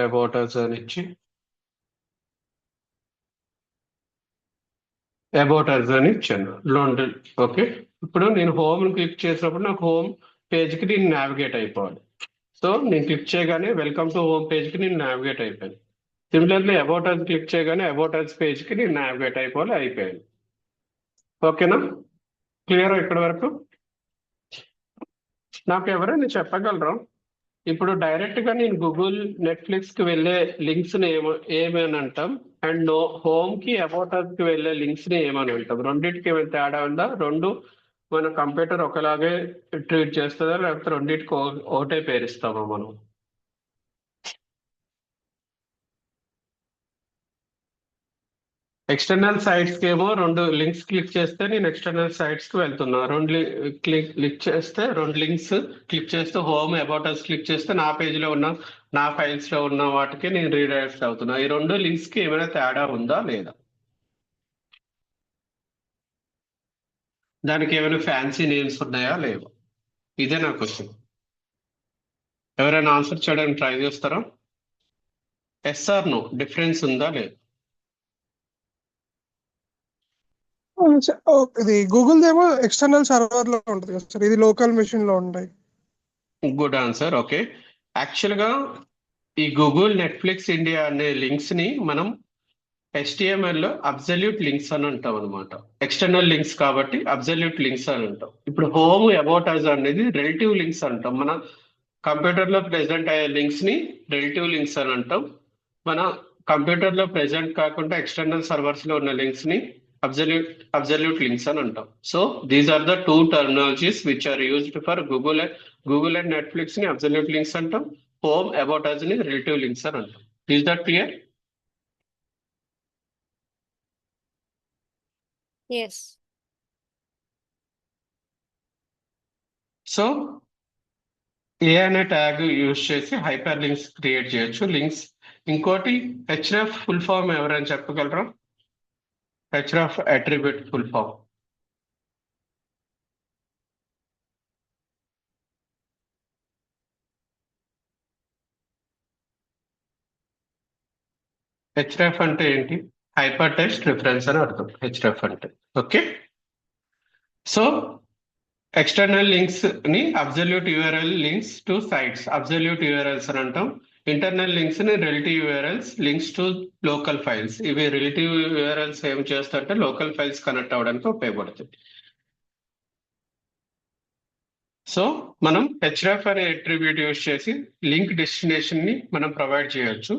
.about us అని ఇచ్చి అబౌట్ అస్ అని ఇచ్చాను. రెండు. ఓకే, ఇప్పుడు నేను హోమ్ క్లిక్ చేసినప్పుడు నాకు హోమ్ పేజ్ కి నేను నావిగేట్ అయిపోవాలి. సో నేను క్లిక్ చేయగానే వెల్కమ్ టు హోమ్ పేజ్ కి నేను నావిగేట్ అయిపోయాను. సిమిలర్లీ అబౌట్ అస్ క్లిక్ చేయగానే అబౌట్ అస్ పేజ్ కి నేను నావిగేట్ అయిపోయాను. ఓకేనా? క్లియర్ ఇక్కడ వరకు? నాకు ఎవరైనా చెప్పగలరా ఇప్పుడు డైరెక్ట్ గా నేను గూగుల్ నెట్ఫ్లిక్స్ కి వెళ్ళే లింక్స్ ని ఏమని అంటాం, అండ్ హోమ్ కి అబౌట్ అస్ కి వెళ్ళే లింక్స్ ని ఏమని అంటాం? రెండింటికి ఏమైనా తేడా ఉందా? రెండు మన కంప్యూటర్ ఒకలాగే ట్రీట్ చేస్తుందా, లేకపోతే రెండింటికి ఒకటే పేరుస్తామా మనం? ఎక్స్టర్నల్ సైట్స్ కి ఏమో రెండు లింక్స్ క్లిక్ చేస్తే నేను ఎక్స్టర్నల్ సైట్స్ కి వెళ్తున్నా. రెండు క్లిక్ చేస్తే రెండు లింక్స్ క్లిక్ చేస్తే హోమ్ అబౌట్ అస్ క్లిక్ చేస్తే నా పేజ్ లో ఉన్న నా ఫైల్స్ లో ఉన్న వాటికి నేను రీడైరెక్ట్ అవుతున్నా. ఈ రెండు లింక్స్ కి ఏమైనా తేడా ఉందా లేదా? దానికి ఏమైనా ఫ్యాన్సీ నేమ్స్ ఉన్నాయా లేవా? ఇదే నా క్వశ్చన్. ఎవరైనా ఆన్సర్ చేయడానికి ట్రై చేస్తారా? ఎస్ ఆర్ నో, డిఫరెన్స్ ఉందా లేదా? ఇది గూగుల్ ఏమో ఎక్స్టర్నల్ సర్వర్ లో ఉంటుంది కదా సార్, ఇది లోకల్ మెషిన్ లో ఉంటాయి. Good answer. ఓకే, యాక్చువల్ గా ఈ గూగుల్ నెట్ఫ్లిక్స్ ఇండియా అనే లింక్స్ ని మనం HTML లో అబ్సల్యూట్ లింక్స్ అని అంటాం అనమాట. ఎక్స్టర్నల్ లింక్స్ కాబట్టి అబ్సల్యూట్ లింక్స్ అని అంటాం. ఇప్పుడు హోమ్ అబౌట్ అస్ అనేది రిలేటివ్ లింక్స్ అంటాం. మన కంప్యూటర్ లో ప్రెసెంట్ అయ్యే లింక్స్ ని రిలేటివ్ లింక్స్ అని అంటాం. మన కంప్యూటర్ లో ప్రెసెంట్ కాకుండా ఎక్స్టర్నల్ సర్వర్స్ లో ఉన్న లింక్స్ ని అబ్సల్యూట్ లింక్స్ అని అంటాం. So these are the two terminologies which are used for Google and Netflix ని అబ్సల్యూట్ లింక్స్ అంటాం, హోమ్ అబౌట్ అస్ ని రిలేటివ్ లింక్స్ అని అంటాం. Is that clear? Yes. So A అనే ట్యాగ్ యూజ్ చేసి హైపర్ లింక్స్ క్రియేట్ చేయొచ్చు. లింక్స్ ఇంకోటి href ఫుల్ ఫామ్ ఎవరైనా చెప్పగలరా? href attribute full form. href అంటే ఏంటి? హైపర్ టెక్స్ట్ రిఫరెన్స్ అని అర్థం href అంటే. ఓకే, సో ఎక్స్టర్నల్ లింక్స్ ని absolute URL links to sites absolute URLs అని అంటాం. ఇంటర్నల్ లింక్స్ ని relative URLs links to local files. ఇవి రిలేటివ్ యూఆర్ఎల్స్ ఏం చేస్తారంటే లోకల్ ఫైల్స్ కనెక్ట్ అవ్వడానికి ఉపయోగపడుతుంది. సో మనం href అనే అట్రిబ్యూట్ యూజ్ చేసి లింక్ డెస్టినేషన్ ని మనం ప్రొవైడ్ చేయొచ్చు.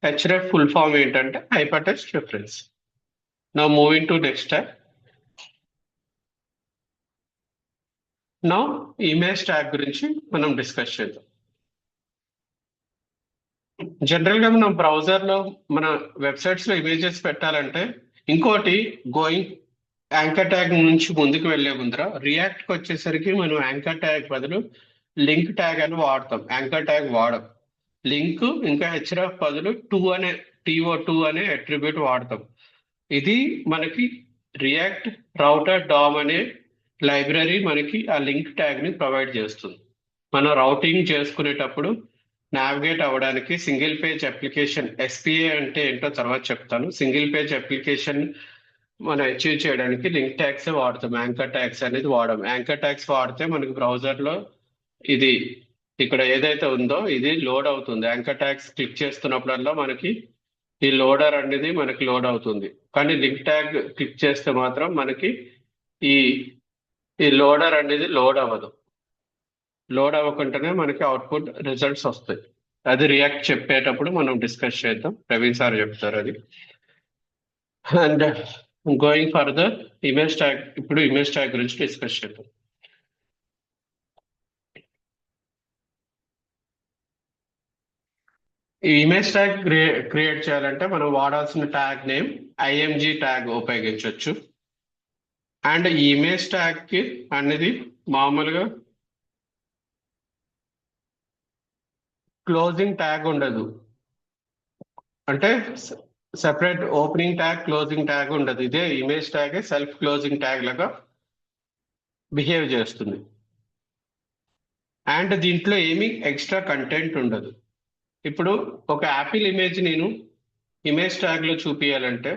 href ఫుల్ ఫామ్ ఏంటంటే hyper text reference. Now moving to next tag. Now image tag గురించి మనం డిస్కస్ చేద్దాం. జనరల్ గా మనం బ్రౌజర్ లో మన వెబ్సైట్స్ లో ఇమేజెస్ పెట్టాలంటే ఇంకోటి గోయింగ్ యాంకర్ ట్యాగ్ నుంచి ముందుకు వెళ్లే ముందర రియాక్ట్ కి వచ్చేసరికి మనం యాంకర్ ట్యాగ్ బదులు లింక్ ట్యాగ్ అని వాడతాం. యాంకర్ ట్యాగ్ వాడం. లింక్ ఇంకా href బదులు TO2 అనే అట్రిబ్యూట్ వాడతాం. ఇది మనకి రియాక్ట్ రౌటర్ డామ్ అనే లైబ్రరీ మనకి ఆ లింక్ ట్యాగ్ ని ప్రొవైడ్ చేస్తుంది. మనం రౌటింగ్ చేసుకునేటప్పుడు నావిగేట్ అవ్వడానికి సింగిల్ పేజ్ అప్లికేషన్, SPA అంటే ఏంటో తర్వాత చెప్తాను. సింగిల్ పేజ్ అప్లికేషన్ మనం అచీవ్ చేయడానికి లింక్ ట్యాగ్స్ వాడతాం. యాంకర్ ట్యాగ్స్ అనేది వాడడం. యాంకర్ ట్యాగ్స్ వాడితే మనకి బ్రౌజర్ లో ఇది ఇక్కడ ఏదైతే ఉందో ఇది లోడ్ అవుతుంది. యాంకర్ ట్యాగ్స్ క్లిక్ చేస్తున్నప్పుడల్లా మనకి ఈ లోడర్ అనేది మనకి లోడ్ అవుతుంది. కానీ లింక్ ట్యాగ్ క్లిక్ చేస్తే మాత్రం మనకి ఈ ఈ లోడర్ అనేది లోడ్ అవ్వదు. లోడ్ అవ్వకుండానే మనకి అవుట్పుట్ రిజల్ట్స్ వస్తాయి. అది రియాక్ట్ చెప్పేటప్పుడు మనం డిస్కస్ చేద్దాం. ప్రవీణ్ సార్ చెప్తారు అది. And going further image tag, ఇప్పుడు ఇమేజ్ ట్యాగ్ గురించి డిస్కస్ చేద్దాం. ఈ ఇమేజ్ ట్యాగ్ క్రియేట్ చేయాలంటే మనం వాడాల్సిన ట్యాగ్ నేమ్ ఐఎంజీ ట్యాగ్ ఉపయోగించవచ్చు. అండ్ ఈ ఇమేజ్ ట్యాగ్ కి అనేది మామూలుగా క్లోజింగ్ ట్యాగ్ ఉండదు. అంటే separate opening tag, closing tag ఉండదు. ఇదే image tag self closing tag లాగా బిహేవ్ చేస్తుంది. అండ్ దీంట్లో ఏమీ ఎక్స్ట్రా కంటెంట్ ఉండదు. ఇప్పుడు ఒక యాపిల్ ఇమేజ్ నేను ఇమేజ్ ట్యాగ్ లో చూపించాలంటే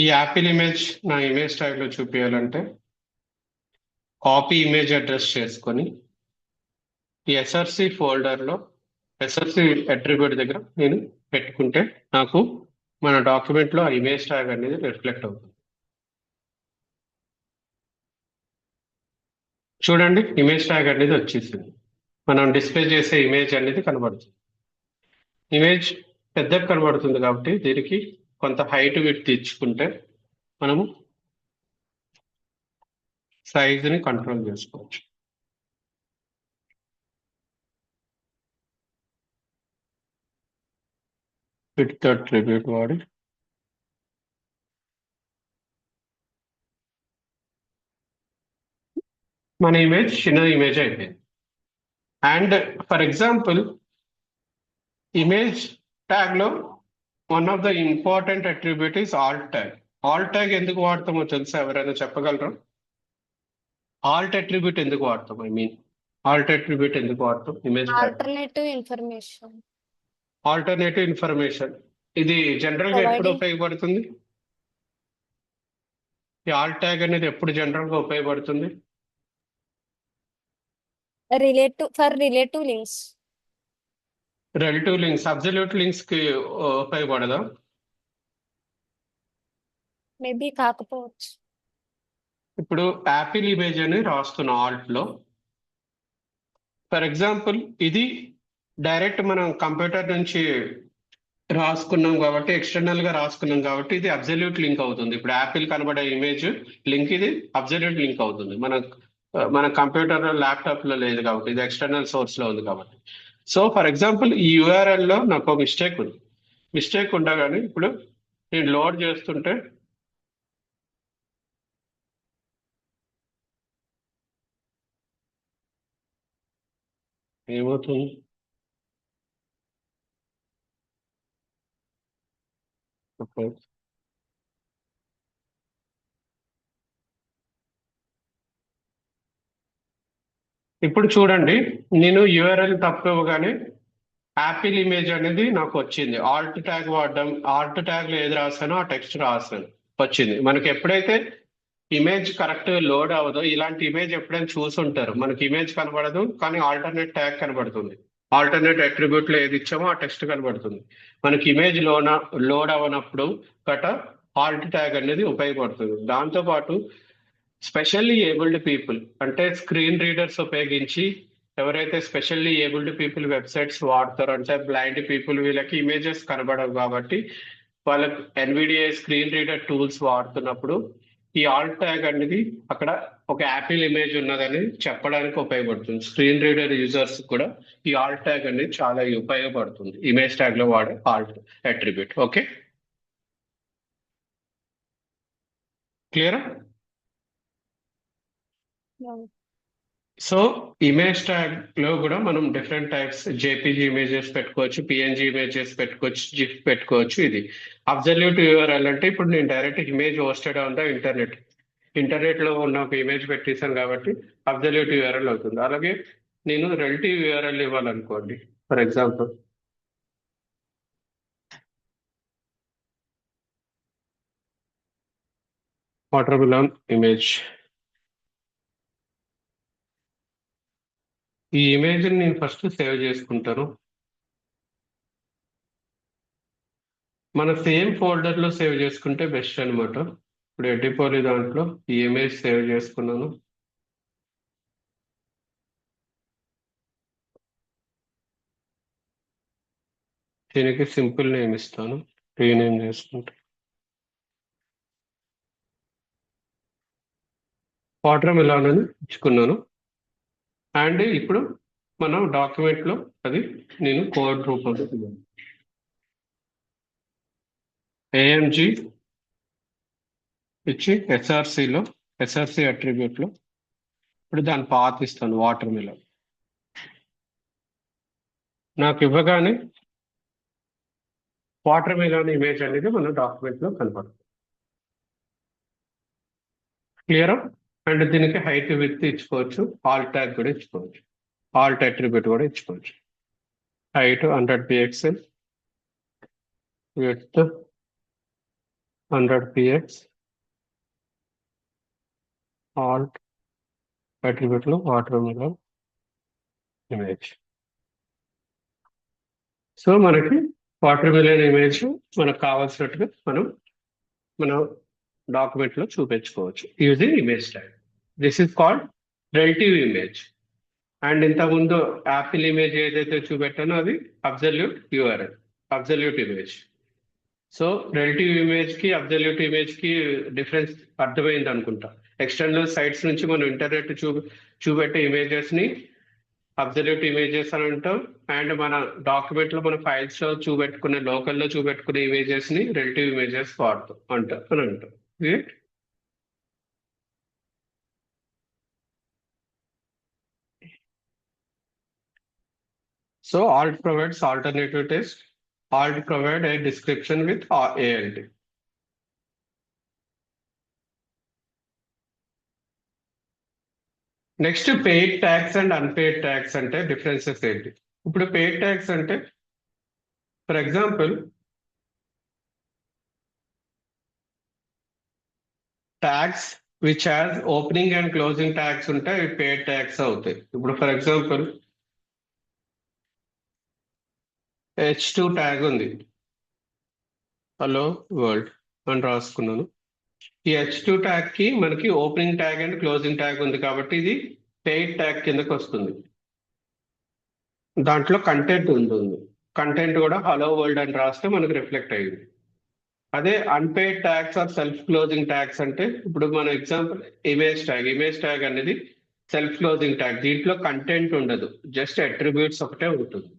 ఈ యాపిల్ ఇమేజ్ నా ఇమేజ్ ట్యాగ్ లో చూపించాలంటే కాపీ ఇమేజ్ అడ్రస్ చేసుకొని ఈ ఎస్ఆర్సి ఫోల్డర్లో ఎస్ఆర్సి అట్రిబ్యూట్ దగ్గర నేను పెట్టుకుంటే నాకు మన డాక్యుమెంట్లో ఆ ఇమేజ్ ట్యాగ్ అనేది రిఫ్లెక్ట్ అవుతుంది. చూడండి, ఇమేజ్ ట్యాగ్ అనేది వచ్చేసింది. మనం డిస్ప్లే చేసే ఇమేజ్ అనేది కనబడుతుంది. ఇమేజ్ పెద్దగా కనబడుతుంది కాబట్టి దీనికి కొంత హైట్ విడ్త్ ఇచ్చుకుంటే మనము సైజుని కంట్రోల్ చేసుకోవచ్చు. విడ్త్ అట్రిబ్యూట్ వాడి మన ఇమేజ్ చిన్న ఇమేజ్ అయిపోయింది. And for example image tag లో one of the important attribute is alt tag. Alt tag ఎందుకు వాడతామో తెలుసా? ఎవరైనా చెప్పగలరా? ఆల్ట్ అట్రిబ్యూట్ ఎందుకు వాడతాం? ఆల్ట్ అట్రిబ్యూట్ ఎందుకు వాడతాం image tag? Alternative information. Alternative information ఇది జనరల్ గా ఎప్పుడు Providing- ఉపయోగపడుతుంది? ఈ ఆల్ట్ ట్యాగ్ అనేది ఎప్పుడు జనరల్ గా ఉపయోగపడుతుంది? relative links. Relative links, absolute links కి ఉపయోగపడదా? మేబీ కాకపోవచ్చు. ఇప్పుడు యాపిల్ ఇమేజ్ అని రాస్తున్న ఆల్ట్ లో, ఫర్ ఎగ్జాంపుల్ ఇది డైరెక్ట్ మనం కంప్యూటర్ నుంచి రాసుకున్నాం కాబట్టి, ఎక్స్టర్నల్ గా రాసుకున్నాం కాబట్టి ఇది అబ్సల్యూట్ లింక్ అవుతుంది. ఇప్పుడు యాపిల్ కనబడే ఇమేజ్ లింక్ ఇది అబ్సల్యూట్ లింక్ అవుతుంది. మన కంప్యూటర్ ల్యాప్టాప్ లో లేదు కాబట్టి, ఇది ఎక్స్టర్నల్ సోర్స్ లో ఉంది కాబట్టి. సో ఫర్ ఎగ్జాంపుల్ ఈ యూఆర్ఎల్ లో నాకు ఒక మిస్టేక్ ఉంది. మిస్టేక్ ఉండగానే ఇప్పుడు నేను లోడ్ చేస్తుంటే ఏమవుతుంది? ఓకే, ఇప్పుడు చూడండి, నేను యూఆర్ఎల్ తప్పు ఇవ్వగానే యాపిల్ ఇమేజ్ అనేది నాకు వచ్చింది. ఆల్ట్ ట్యాగ్ వాడడం, ఆల్ట్ ట్యాగ్ లో ఏది రాసానో ఆ టెక్స్ట్ రాసాను, వచ్చింది. మనకి ఎప్పుడైతే ఇమేజ్ కరెక్ట్ లోడ్ అవ్వదో, ఇలాంటి ఇమేజ్ ఎప్పుడైనా చూసుంటారు, మనకి ఇమేజ్ కనబడదు కానీ ఆల్టర్నేట్ ట్యాగ్ కనబడుతుంది. ఆల్టర్నేట్ అట్రిబ్యూట్ లో ఏది ఇచ్చామో ఆ టెక్స్ట్ కనబడుతుంది. మనకి ఇమేజ్ లోడ్ అవ్వనప్పుడు గట ఆల్ట్ ట్యాగ్ అనేది ఉపయోగపడుతుంది. దాంతోపాటు స్పెషల్లీ ఏబుల్డ్ పీపుల్, అంటే స్క్రీన్ రీడర్స్ ఉపయోగించి ఎవరైతే స్పెషల్లీ ఏబుల్డ్ పీపుల్ వెబ్సైట్స్ వాడతారో, అంటే బ్లైండ్ పీపుల్, వీళ్ళకి ఇమేజెస్ కనబడవు కాబట్టి వాళ్ళకి ఎన్విడిఏ స్క్రీన్ రీడర్ టూల్స్ వాడుతున్నప్పుడు ఈ ఆల్ట్ ట్యాగ్ అనేది అక్కడ ఒక యాపిల్ ఇమేజ్ ఉన్నదని చెప్పడానికి ఉపయోగపడుతుంది. స్క్రీన్ రీడర్ యూజర్స్ కూడా ఈ ఆల్ట్ ట్యాగ్ అనేది చాలా ఉపయోగపడుతుంది. ఇమేజ్ ట్యాగ్ లో వాడే ఆల్ట్ అట్రిబ్యూట్. ఓకే, క్లియరా? సో ఇమేజ్ ట్యాగ్ లో కూడా మనం డిఫరెంట్ టైప్స్ జేపీజీ ఇమేజెస్ పెట్టుకోవచ్చు, పిఎన్జీ ఇమేజెస్ పెట్టుకోవచ్చు, జిఫ్ పెట్టుకోవచ్చు. ఇది అబ్సల్యూట్ యూఆర్ఎల్ అంటే ఇప్పుడు నేను direct image hosted on the internet లో ఉన్న ఒక ఇమేజ్ పెట్టేశాను కాబట్టి అబ్సల్యూట్ యూఆర్ఎల్ అవుతుంది. అలాగే నేను రిలేటివ్ యూఆర్ఎల్ ఇవ్వాలనుకోండి, for example watermelon image, ఈ ఇమేజ్ నేను ఫస్ట్ సేవ్ చేసుకుంటాను. మన సేమ్ ఫోల్డర్ లో సేవ్ చేసుకుంటే బెస్ట్ అన్నమాట. ఇప్పుడు ఎడ్డిపోలి దాంట్లో ఈ ఇమేజ్ సేవ్ చేసుకున్నాను. దీనికి సింపుల్ నేమ్ ఇస్తాను, రీనేమ్ చేసుకుంటా. వాటర్ మిలాన్ అని ఇచ్చుకున్నాను. అండ్ ఇప్పుడు మనం డాక్యుమెంట్ లో అది నేను కోడ్ రూపంలో ఏఎంజి ఇచ్చి ఎస్ఆర్సిలో ఎస్ఆర్సి అట్రిబ్యూట్ లో ఇప్పుడు దాని పాత్ ఇస్తాను వాటర్ మిలాన్. నాకు ఇవ్వగానే వాటర్ మిలాన్ ఇమేజ్ అనేది మన డాక్యుమెంట్ లో కనపడుతుంది. క్లియర్. అండ్ దీనికి హైట్ విత్ ఇచ్చుకోవచ్చు, ఆల్ ట్యాగ్ కూడా ఇచ్చుకోవచ్చు, ఆల్ట్ అట్రిబ్యూట్ కూడా ఇచ్చుకోవచ్చు. Height 100 pixel, width 100 px, Alt attribute లో వాటర్ మిలాన్ ఇమేజ్. సో మనకి వాటర్ మిలియన్ ఇమేజ్ మనకు కావాల్సినట్టుగా మనం మన డాక్యుమెంట్ లో చూపించుకోవచ్చు using image tag. This is called relative image. And ఇంతకుముందు యాపిల్ ఇమేజ్ ఏదైతే చూపెట్టానో అది absolute URL, absolute image. So relative image కి అబ్సల్యూట్ ఇమేజ్ కి డిఫరెన్స్ అర్థమైంది అనుకుంటా. ఎక్స్టర్నల్ సైట్స్ నుంచి మనం ఇంటర్నెట్ చూపెట్టే ఇమేజెస్ ని అబ్సల్యూట్ ఇమేజెస్ అని అంటాం. అండ్ మన డాక్యుమెంట్ లో మన ఫైల్స్ లో చూపెట్టుకునే లోకల్లో చూపెట్టుకునే ఇమేజెస్ ని రిలేటివ్ ఇమేజెస్ వాడతాం అని అంటాం. So alt provides alternative text. Alt provide a description with ALT. Next paid tax and unpaid tax అంటే డిఫరెన్సెస్ ఏంటి? ఇప్పుడు పెయిడ్ ట్యాక్స్ అంటే for example tax which has opening and closing tax ఉంటే అవి పెయిడ్ ట్యాక్స్ అవుతాయి. ఇప్పుడు ఫర్ ఎగ్జాంపుల్ H2 ట్యాగ్ ఉంది, హలో వరల్డ్ అని రాసుకున్నాను. ఈ H2 ట్యాగ్ కి మనకి opening tag and closing tag ఉంది కాబట్టి ఇది పెయిడ్ ట్యాగ్ కిందకి వస్తుంది. దాంట్లో కంటెంట్ ఉంటుంది, కంటెంట్ కూడా హలో వరల్డ్ అని రాస్తే మనకు రిఫ్లెక్ట్ అయ్యింది. అదే unpaired tags or self closing tags అంటే ఇప్పుడు మన ఎగ్జాంపుల్ ఇమేజ్ ట్యాగ్ అనేది సెల్ఫ్ క్లోజింగ్ ట్యాగ్. దీంట్లో కంటెంట్ ఉండదు, జస్ట్ అట్రిబ్యూట్స్ ఒకటే ఉంటుంది.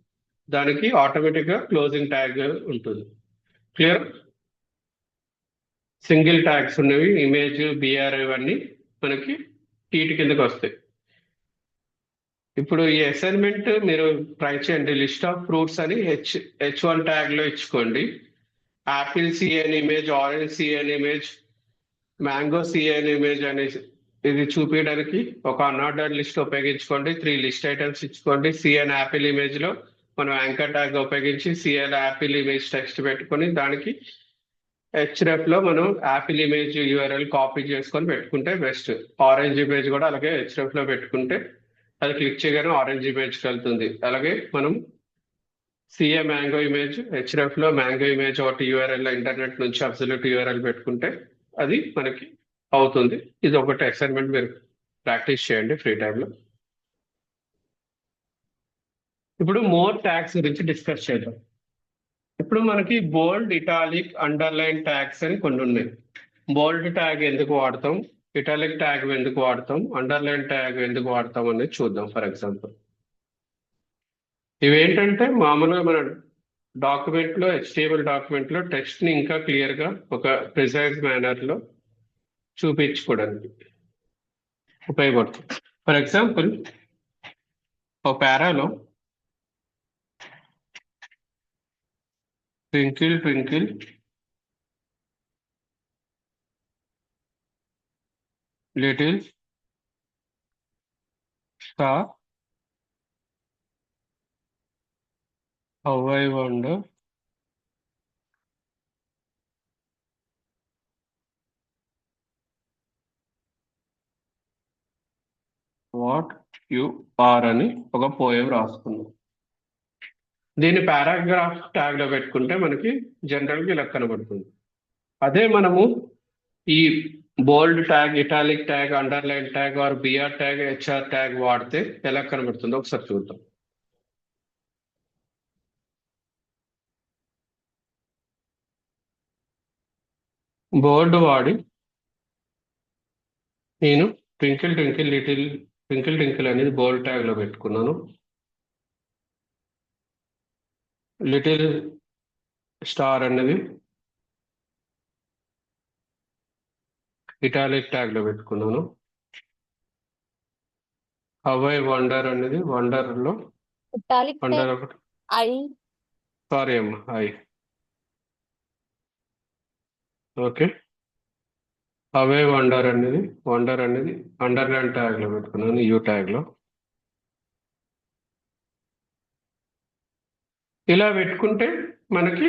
దానికి ఆటోమేటిక్ గా క్లోజింగ్ ట్యాగ్ ఉంటుంది. క్లియర్? సింగిల్ ట్యాగ్స్ ఉన్నవి ఇమేజ్ బిఆర్ ఇవన్నీ మనకి టీటి కిందకి వస్తాయి. ఇప్పుడు ఈ అసైన్మెంట్ మీరు ట్రై చేయండి. లిస్ట్ ఆఫ్ ఫ్రూట్స్ అని H1 ట్యాగ్ లో ఇచ్చుకోండి. Apple CN image, orange CN image, mango CN image అని ఇది చూపించడానికి ఒక అన్ఆర్డర్డ్ లిస్ట్ ఉపయోగించుకోండి. 3 లిస్ట్ ఐటమ్స్ ఇచ్చుకోండి. సిఎన్ యాపిల్ ఇమేజ్ లో మనం యాంకర్ ట్యాగ్ ఉపయోగించి సిఎన్ యాపిల్ ఇమేజ్ టెక్స్ట్ పెట్టుకొని దానికి హెచ్రెఫ్ లో మనం యాపిల్ ఇమేజ్ యూఆర్ఎల్ కాపీ చేసుకొని పెట్టుకుంటే బెస్ట్. ఆరెంజ్ ఇమేజ్ కూడా అలాగే హెచ్రెఫ్ లో పెట్టుకుంటే అది క్లిక్ చేయగానే ఆరెంజ్ ఇమేజ్ వెళ్తుంది. అలాగే మనం సిఏ మ్యాంగో ఇమేజ్ హెచ్రెఫ్ లో మ్యాంగో ఇమేజ్ ఒకటి యూఆర్ఎల్ ఇంటర్నెట్ నుంచి అబ్సల్యూట్ యూఆర్ఎల్ పెట్టుకుంటే అది మనకి అవుతుంది. ఇది ఒకటి అసైన్మెంట్ మీరు ప్రాక్టీస్ చేయండి ఫ్రీ టైంలో. ఇప్పుడు మోర్ ట్యాగ్స్ గురించి డిస్కస్ చేద్దాం. ఇప్పుడు మనకి బోల్డ్, ఇటాలిక్, అండర్లైన్ ట్యాగ్స్ అని కొన్ని ఉన్నాయి. బోల్డ్ ట్యాగ్ ఎందుకు వాడతాం, ఇటాలిక్ ట్యాగ్ ఎందుకు వాడతాం, అండర్లైన్ ట్యాగ్ ఎందుకు వాడతాం అనేది చూద్దాం. ఫర్ ఎగ్జాంపుల్ ఇవేంటంటే మామూలుగా మన డాక్యుమెంట్ లో HTML డాక్యుమెంట్ లో టెక్స్ట్ ని ఇంకా క్లియర్ గా ఒక ప్రిసైజ్ మేనర్ లో చూపించుకోవడానికి ఉపయోగపడుతుంది. ఫర్ ఎగ్జాంపుల్ ఒక పారాలో twinkle twinkle little star how I wonder what you are అని ఒక పోయం రాసుకున్నాం. దీన్ని పారాగ్రాఫ్ ట్యాగ్ లో పెట్టుకుంటే మనకి జనరల్గా ఇలా కనబడుతుంది. అదే మనము ఈ bold tag, italic tag, underline tag or BR tag, HR tag వాడితే ఎలా కనబడుతుందో ఒకసారి చూద్దాం. బోల్డ్ వాడి నేను twinkle twinkle little twinkle twinkle అనేది బోల్డ్ ట్యాగ్ లో పెట్టుకున్నాను. లిటిల్ స్టార్ అనేది ఇటాలిక్ ట్యాగ్ లో పెట్టుకున్నాను. హౌ ఐ వండర్ అనేది వండర్ లో Italic వండర్ tag ఒకటి, I. సారీ అమ్మా, I. Okay, how I wonder అనేది అండర్లైన్ ట్యాగ్ లో పెట్టుకున్నాను, యూ ట్యాగ్ లో. ఇలా పెట్టుకుంటే మనకి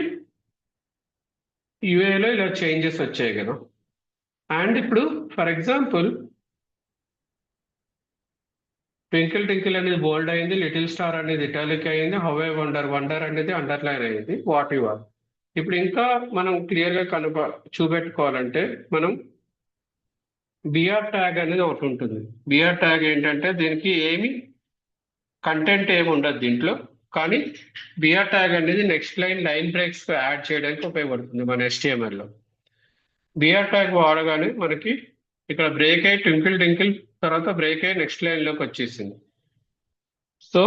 యూఏలో ఇలా చేంజెస్ వచ్చాయి కదా. అండ్ ఇప్పుడు ఫర్ ఎగ్జాంపుల్ ట్వింకిల్ ట్వింకిల్ అనేది బోల్డ్ అయింది, లిటిల్ స్టార్ అనేది ఇటాలిక్ అయింది, హౌ ఐ వండర్ వండర్ అనేది అండర్లైన్ అయింది, వాట్ యు ఆర్. ఇప్పుడు ఇంకా మనం క్లియర్ గా చూపెట్టుకోవాలంటే మనం బిఆర్ ట్యాగ్ అనేది ఒకటి ఉంటుంది. బిఆర్ ట్యాగ్ ఏంటంటే దీనికి ఏమి కంటెంట్ ఏమి ఉండదు దీంట్లో, కానీ బిఆర్ ట్యాగ్ అనేది నెక్స్ట్ లైన్ బ్రేక్స్ యాడ్ చేయడానికి ఉపయోగపడుతుంది మన HTML లో. బిఆర్ ట్యాగ్ వాడగానే మనకి ఇక్కడ బ్రేక్ అయ్యి ట్వింకిల్ ట్వింకిల్ తర్వాత బ్రేక్ అయ్యి నెక్స్ట్ లైన్ లోకి వచ్చేసింది. సో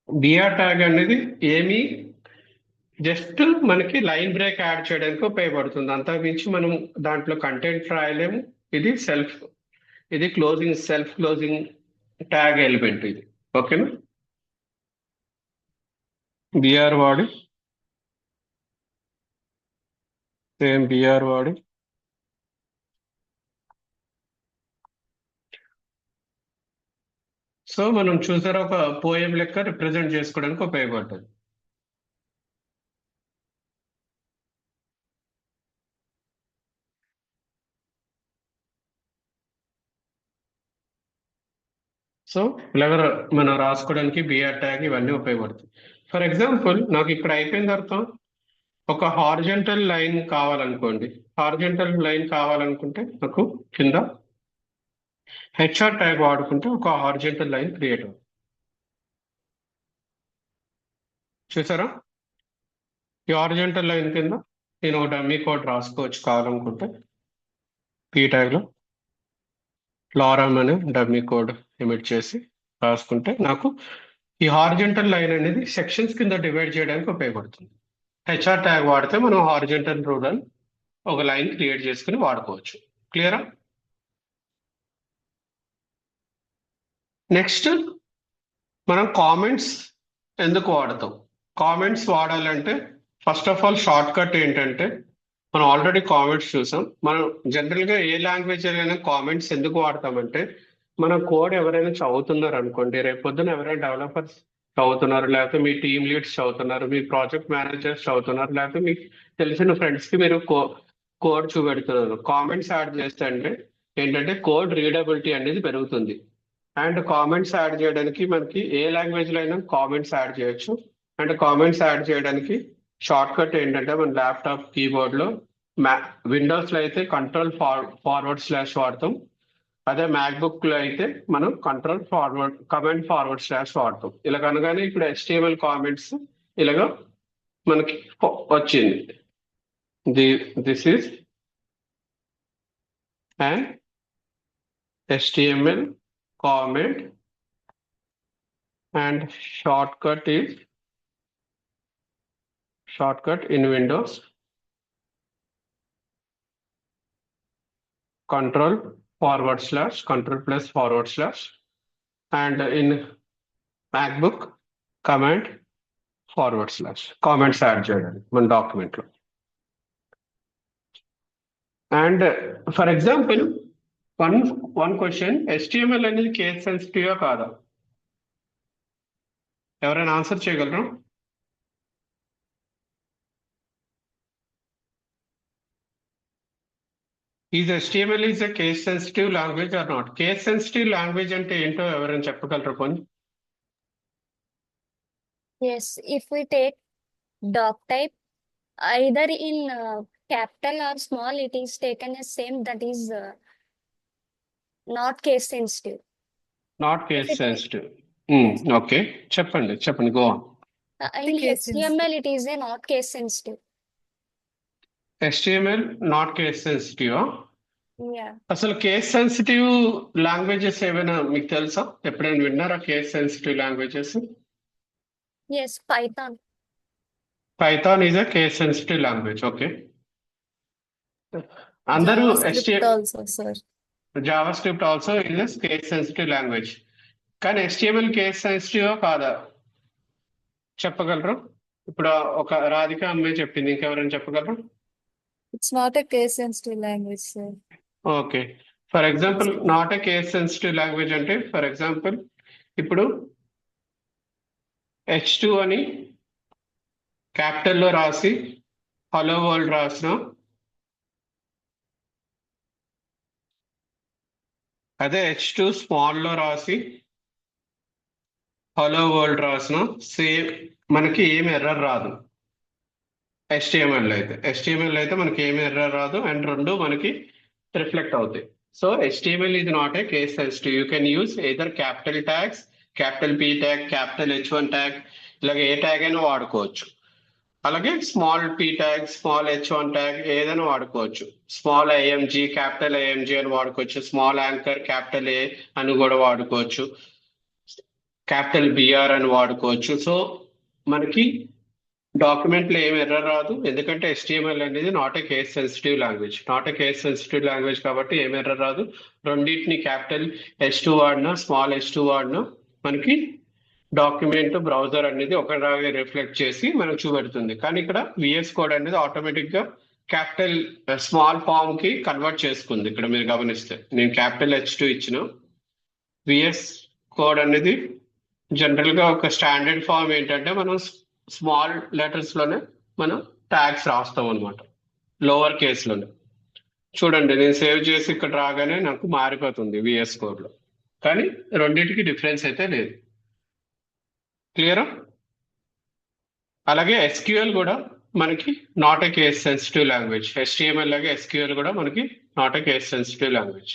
బిఆర్ ట్యాగ్ అనేది ఏమి జస్ట్ మనకి లైన్ బ్రేక్ యాడ్ చేయడానికి ఉపయోగపడుతుంది. అంతకుమించి మనం దాంట్లో కంటెంట్ రాయలేము. ఇది సెల్ఫ్ క్లోజింగ్ ట్యాగ్ ఎలిమెంట్ ఇది. ఓకేనా, బిఆర్ వాడి సేమ్ బిఆర్ వాడి సో మనం చూసారా ఒక పోయం లెక్క రిప్రజెంట్ చేసుకోవడానికి ఉపయోగపడుతుంది. సో ఇలాగ మనం రాసుకోవడానికి బిఆర్ ట్యాగ్ ఇవన్నీ ఉపయోగపడుతుంది. ఫర్ ఎగ్జాంపుల్ నాకు ఇక్కడ అయిపోయిన తర్వాత ఒక హారిజంటల్ లైన్ కావాలనుకోండి. హారిజంటల్ లైన్ కావాలనుకుంటే నాకు కింద హెచ్ఆర్ ట్యాగ్ వాడుకుంటే ఒక హారిజంటల్ లైన్ క్రియేట్ అవుతుంది. చూసారా, ఈ హారిజంటల్ లైన్ కింద నేను ఒక డమ్మీ కోడ్ రాసుకోవచ్చు కావాలనుకుంటే. పీ ట్యాగ్ లో లారమ్ అనే డమ్మీ కోడ్ ఎమిట్ చేసి రాసుకుంటే నాకు ఈ హారిజంటల్ లైన్ అనేది సెక్షన్స్ కింద డివైడ్ చేయడానికి ఉపయోగపడుతుంది. హెచ్ఆర్ ట్యాగ్ వాడితే మనం హారిజంటల్ రూల్ అని ఒక లైన్ క్రియేట్ చేసుకుని వాడుకోవచ్చు. క్లియరా? నెక్స్ట్ మనం కామెంట్స్ ఎందుకు వాడతాం? కామెంట్స్ వాడాలంటే first of all short cut ఏంటంటే మనం ఆల్రెడీ కామెంట్స్ చూసాం. మనం జనరల్గా ఏ లాంగ్వేజ్ అయినా కామెంట్స్ ఎందుకు వాడతామంటే మన కోడ్ ఎవరైనా చదువుతున్నారు అనుకోండి, రేపొద్దున ఎవరైనా డెవలపర్స్ చదువుతున్నారు, లేకపోతే మీ టీమ్ లీడ్స్ చదువుతున్నారు, మీ ప్రాజెక్ట్ మేనేజర్స్ చదువుతున్నారు, లేకపోతే మీకు తెలిసిన ఫ్రెండ్స్కి మీరు కోడ్ చూపెడుతున్నారు. కామెంట్స్ యాడ్ చేస్తే అంటే ఏంటంటే కోడ్ రీడబిలిటీ అనేది పెరుగుతుంది. అండ్ కామెంట్స్ యాడ్ చేయడానికి మనకి ఏ లాంగ్వేజ్లో అయినా కామెంట్స్ యాడ్ చేయొచ్చు. అండ్ కామెంట్స్ యాడ్ చేయడానికి షార్ట్ కట్ ఏంటంటే మన ల్యాప్టాప్ కీబోర్డ్లో విండోస్లో అయితే కంట్రోల్ ఫార్వర్డ్ స్లాష్ వాడతాం. అదే మ్యాక్బుక్లో అయితే మనం కమాండ్ ఫార్వర్డ్ స్లాష్ వాడతాం. ఇలా కనుగానే ఇప్పుడు HTML కామెంట్స్ ఇలాగా మనకి వచ్చింది. This is and HTML comment and shortcut in Windows control plus forward slash and in MacBook command forward slash comments యాడ్ చేయడానికి మన డాక్యుమెంట్ లో. And for example one question, HTML అనేది కేస్ సెన్సిటివా కాదా? ఎవరైనా ఆన్సర్ చేయగలరు? Is HTML is a case sensitive language or not? Case sensitive language అంటే ఏంటో ఎవరైనా చెప్పగలరు కొన్ని? Yes, if we take doc type, either in capital or small, it is taken as same, that is not case sensitive. Not If case it is, sensitive. yes. Okay, చెప్పండి go on. In case HTML, it is a not case sensitive. HTML not case sensitive. Yeah. అసలు కేస్ సెన్సిటివ్ లాంగ్వేజెస్ ఏమైనా మీకు తెలుసా? ఎప్పుడైనా విన్నారా case sensitive languages? Yes, Python. Python is a case sensitive language. Okay, అందరూ JavaScript also, sir. Java script also is a case sensitive language. కానీ HTML కేస్ సెన్సిటివ్ కాదా చెప్పగలరు? ఇప్పుడు ఒక రాధిక అమ్మాయి చెప్పింది, ఇంకెవరైనా చెప్పగలరు? It's not a case sensitive language, sir. Okay, for example not a case sensitive language అంటే, ఫర్ ఎగ్జాంపుల్ ఇప్పుడు H2 అని క్యాపిటల్లో రాసి హలో వరల్డ్ రాసిన, అదే H2 స్మాల్లో రాసి హలో వరల్డ్ రాసిన, సేమ్ మనకి ఏం ఎర్రర్ రాదు. HTML అయితే మనకి ఏమి ఎర్రర్ రాదు, అండ్ రెండు మనకి రిఫ్లెక్ట్ అవుతాయి. So HTML is not a case sensitive. You can use either capital tags, capital P tag, capital H1 tag, ఇలాగ ఏ ట్యాగ్ అయినా వాడుకోవచ్చు. అలాగే small P tag, small H1 tag ఏదైనా వాడుకోవచ్చు. స్మాల్ IMG, క్యాపిటల్ IMG అని వాడుకోవచ్చు. స్మాల్ యాంకర్, క్యాపిటల్ A అని కూడా వాడుకోవచ్చు. క్యాపిటల్ BR అని వాడుకోవచ్చు. సో మనకి డాక్యుమెంట్ లో ఏం ఎర్రర్ రాదు, ఎందుకంటే HTML అనేది not a case sensitive language కాబట్టి ఏం ఎర్రర్ రాదు. రెండింటిని క్యాపిటల్ H2 వాడినా స్మాల్ H2 వాడినా మనకి డాక్యుమెంట్ బ్రౌజర్ అనేది ఒకలాగే రిఫ్లెక్ట్ చేసి మనకు చూపెడుతుంది. కానీ ఇక్కడ VS కోడ్ అనేది ఆటోమేటిక్ గా క్యాపిటల్ స్మాల్ ఫామ్ కి కన్వర్ట్ చేసుకుంది. ఇక్కడ మీరు గమనిస్తే నేను క్యాపిటల్ H2 ఇచ్చిన, VS కోడ్ అనేది జనరల్ గా ఒక స్టాండర్డ్ ఫామ్ ఏంటంటే మనం స్మాల్ లెటర్స్ లోనే మనం ట్యాగ్స్ రాస్తాం అనమాట, లోవర్ కేస్ లోనే. చూడండి, నేను సేవ్ చేసి ఇక్కడ రాగానే నాకు మారిపోతుంది VS కోడ్ లో, కానీ రెండింటికి డిఫరెన్స్ అయితే లేదు. క్లియరా? అలాగే SQL కూడా మనకి not a case sensitive language. HTML లాగే SQL కూడా మనకి not a case sensitive language.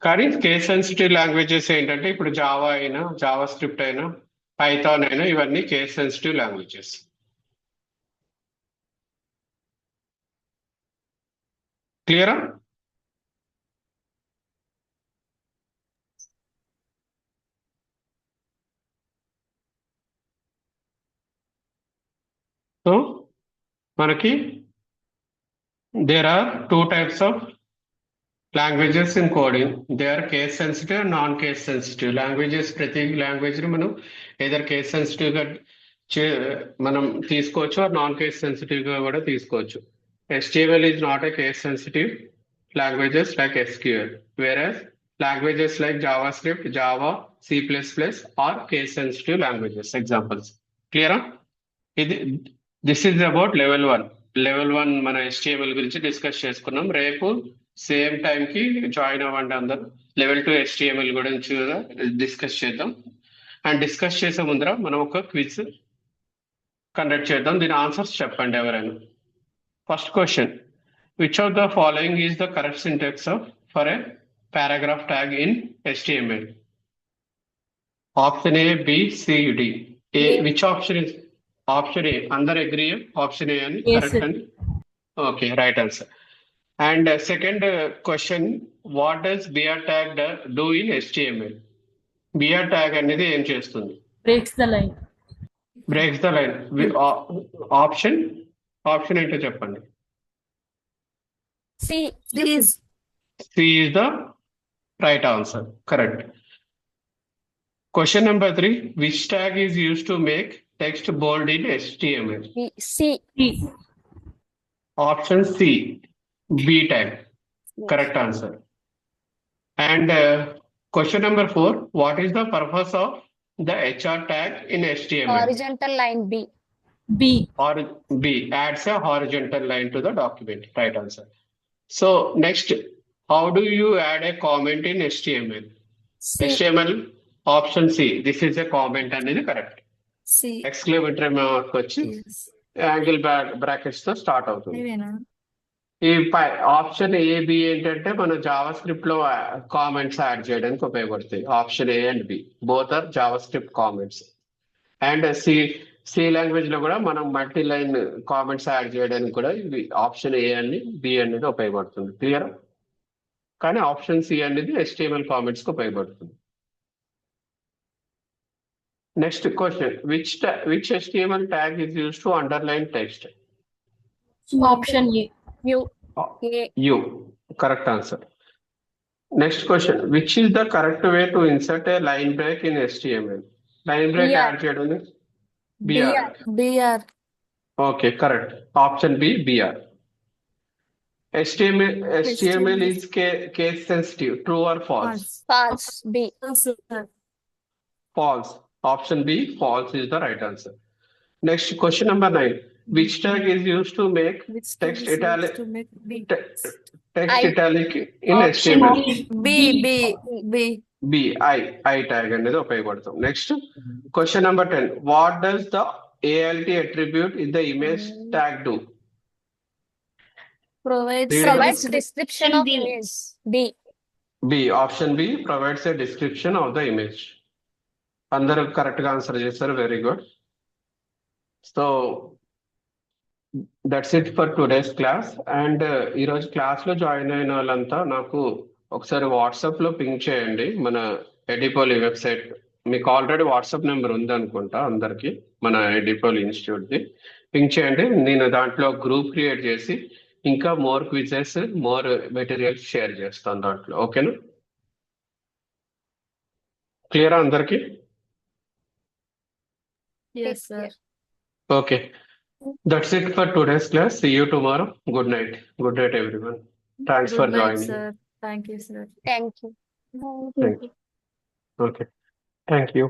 కానీ కేస్ సెన్సిటివ్ లాంగ్వేజెస్ ఏంటంటే ఇప్పుడు జావా అయినా, జావా స్క్రిప్ట్ అయినా, పైథాన్ అయినా ఇవన్నీ కేస్ సెన్సిటివ్ లాంగ్వేజెస్. క్లియరా? సో మనకి there are 2 types of languages in coding. They are case sensitive and non-case sensitive languages. ప్రతి లాంగ్వేజ్ ని మనం ఏదర్ కేస్ సెన్సిటివ్ గా మనం తీసుకోవచ్చు, నాన్ కేస్ సెన్సిటివ్ గా కూడా తీసుకోవచ్చు. HTML is not a case sensitive languages like SQL, whereas languages like JavaScript, Java, C++ are case sensitive languages. Examples. Clear? This is about level 1. Level 1 మన HTML గురించి డిస్కస్ చేసుకున్నాం. రేపు సేమ్ టైం కి జాయిన్ అవ్వండి అందరు. లెవెల్ 2 HTML గురించి కూడా డిస్కస్ చేద్దాం. అండ్ డిస్కస్ చేసే ముందర మనం ఒక క్విజ్ కండక్ట్ చేద్దాం. దీని ఆన్సర్స్ చెప్పండి ఎవరైనా. First question, which of the following is the correct syntax for a paragraph tag in HTML? Option A, B, C, D. Which option is? Option A. అందరు అగ్రీ ఆప్షన్ A అని కరెక్ట్ అండి? Okay, right answer. And second question, what does BR tag do in HTML? BR tag అనేది ఏం చేస్తుంది? breaks the line. Breaks the line. Option ఏంటో చెప్పండి. C. C is the right answer. Correct. Question number 3, which tag is used to make text bold in HTML? C. Option C, B tag. Correct answer. And question number 4, what is the purpose of the HR tag in HTML? Horizontal line B. B. Or B, adds a horizontal line to the document. Right answer. So next, how do you add a comment in HTML? C. HTML option C. This is a comment అనేది కరెక్ట్. C. ఎక్స్క్లమేటరీ మార్క్ వచ్చి Yes. యాంగిల్ బ్రాకెట్స్ తో స్టార్ట్ అవుతుంది. ఇవేనా? ఈ ఆప్షన్ ఏ బి ఏంటంటే మన జావా స్క్రిప్ట్ లో కామెంట్స్ యాడ్ చేయడానికి ఉపయోగపడతాయి. Option A and B both are JavaScript comments. And C language లో కూడా మనం మల్టీ లైన్ కామెంట్స్ యాడ్ చేయడానికి కూడా ఇవి ఆప్షన్ ఏ అని బి అనేది ఉపయోగపడుతుంది. క్లియర్? కానీ ఆప్షన్ సి అనేది HTML కామెంట్స్ కి ఉపయోగపడుతుంది. Next question, which HTML tag is use to underline text? Option A. U. A. U. Correct answer. Next question, which is the correct way to insert a line break in HTML? Line break BR. add చేయడం BR. BR. Okay, correct. Option B, BR. HTML is case sensitive. True or false? False. B. Sir. False. Option B, false is the right answer. Next question number 9. Which tag is used to make Which text is used italic to make B? text I. italic in Option HTML? B. B. B. B, I tag అనేది ఉపయోగపడతాం. Next question number 10. What does the ALT attribute in the image tag do? Provides. Read Provides it. description of B. image. B. B, option B provides a description of the image. అందరూ కరెక్ట్ గా ఆన్సర్ చేస్తారు. Very good. So that's it for today's class. And ఈరోజు క్లాస్ లో జాయిన్ అయిన వాళ్ళంతా నాకు ఒకసారి వాట్సాప్ లో పింగ్ చేయండి. మన ఎడిపోలి వెబ్సైట్ మీకు ఆల్రెడీ వాట్సాప్ నెంబర్ ఉంది అనుకుంటా అందరికి, మన ఎడిపోలి ఇన్స్టిట్యూట్ ది. పింగ్ చేయండి. నేను దాంట్లో గ్రూప్ క్రియేట్ చేసి ఇంకా more quizzes, more materials share చేస్తాను దాంట్లో. ఓకేనా? క్లియరా అందరికి? Yes, sir. Okay. That's it for today's class. See you tomorrow. Good night. Good night, everyone. Thanks for Good night, joining. sir. Thank you, sir. Thank you. Thank you. Okay. Thank you.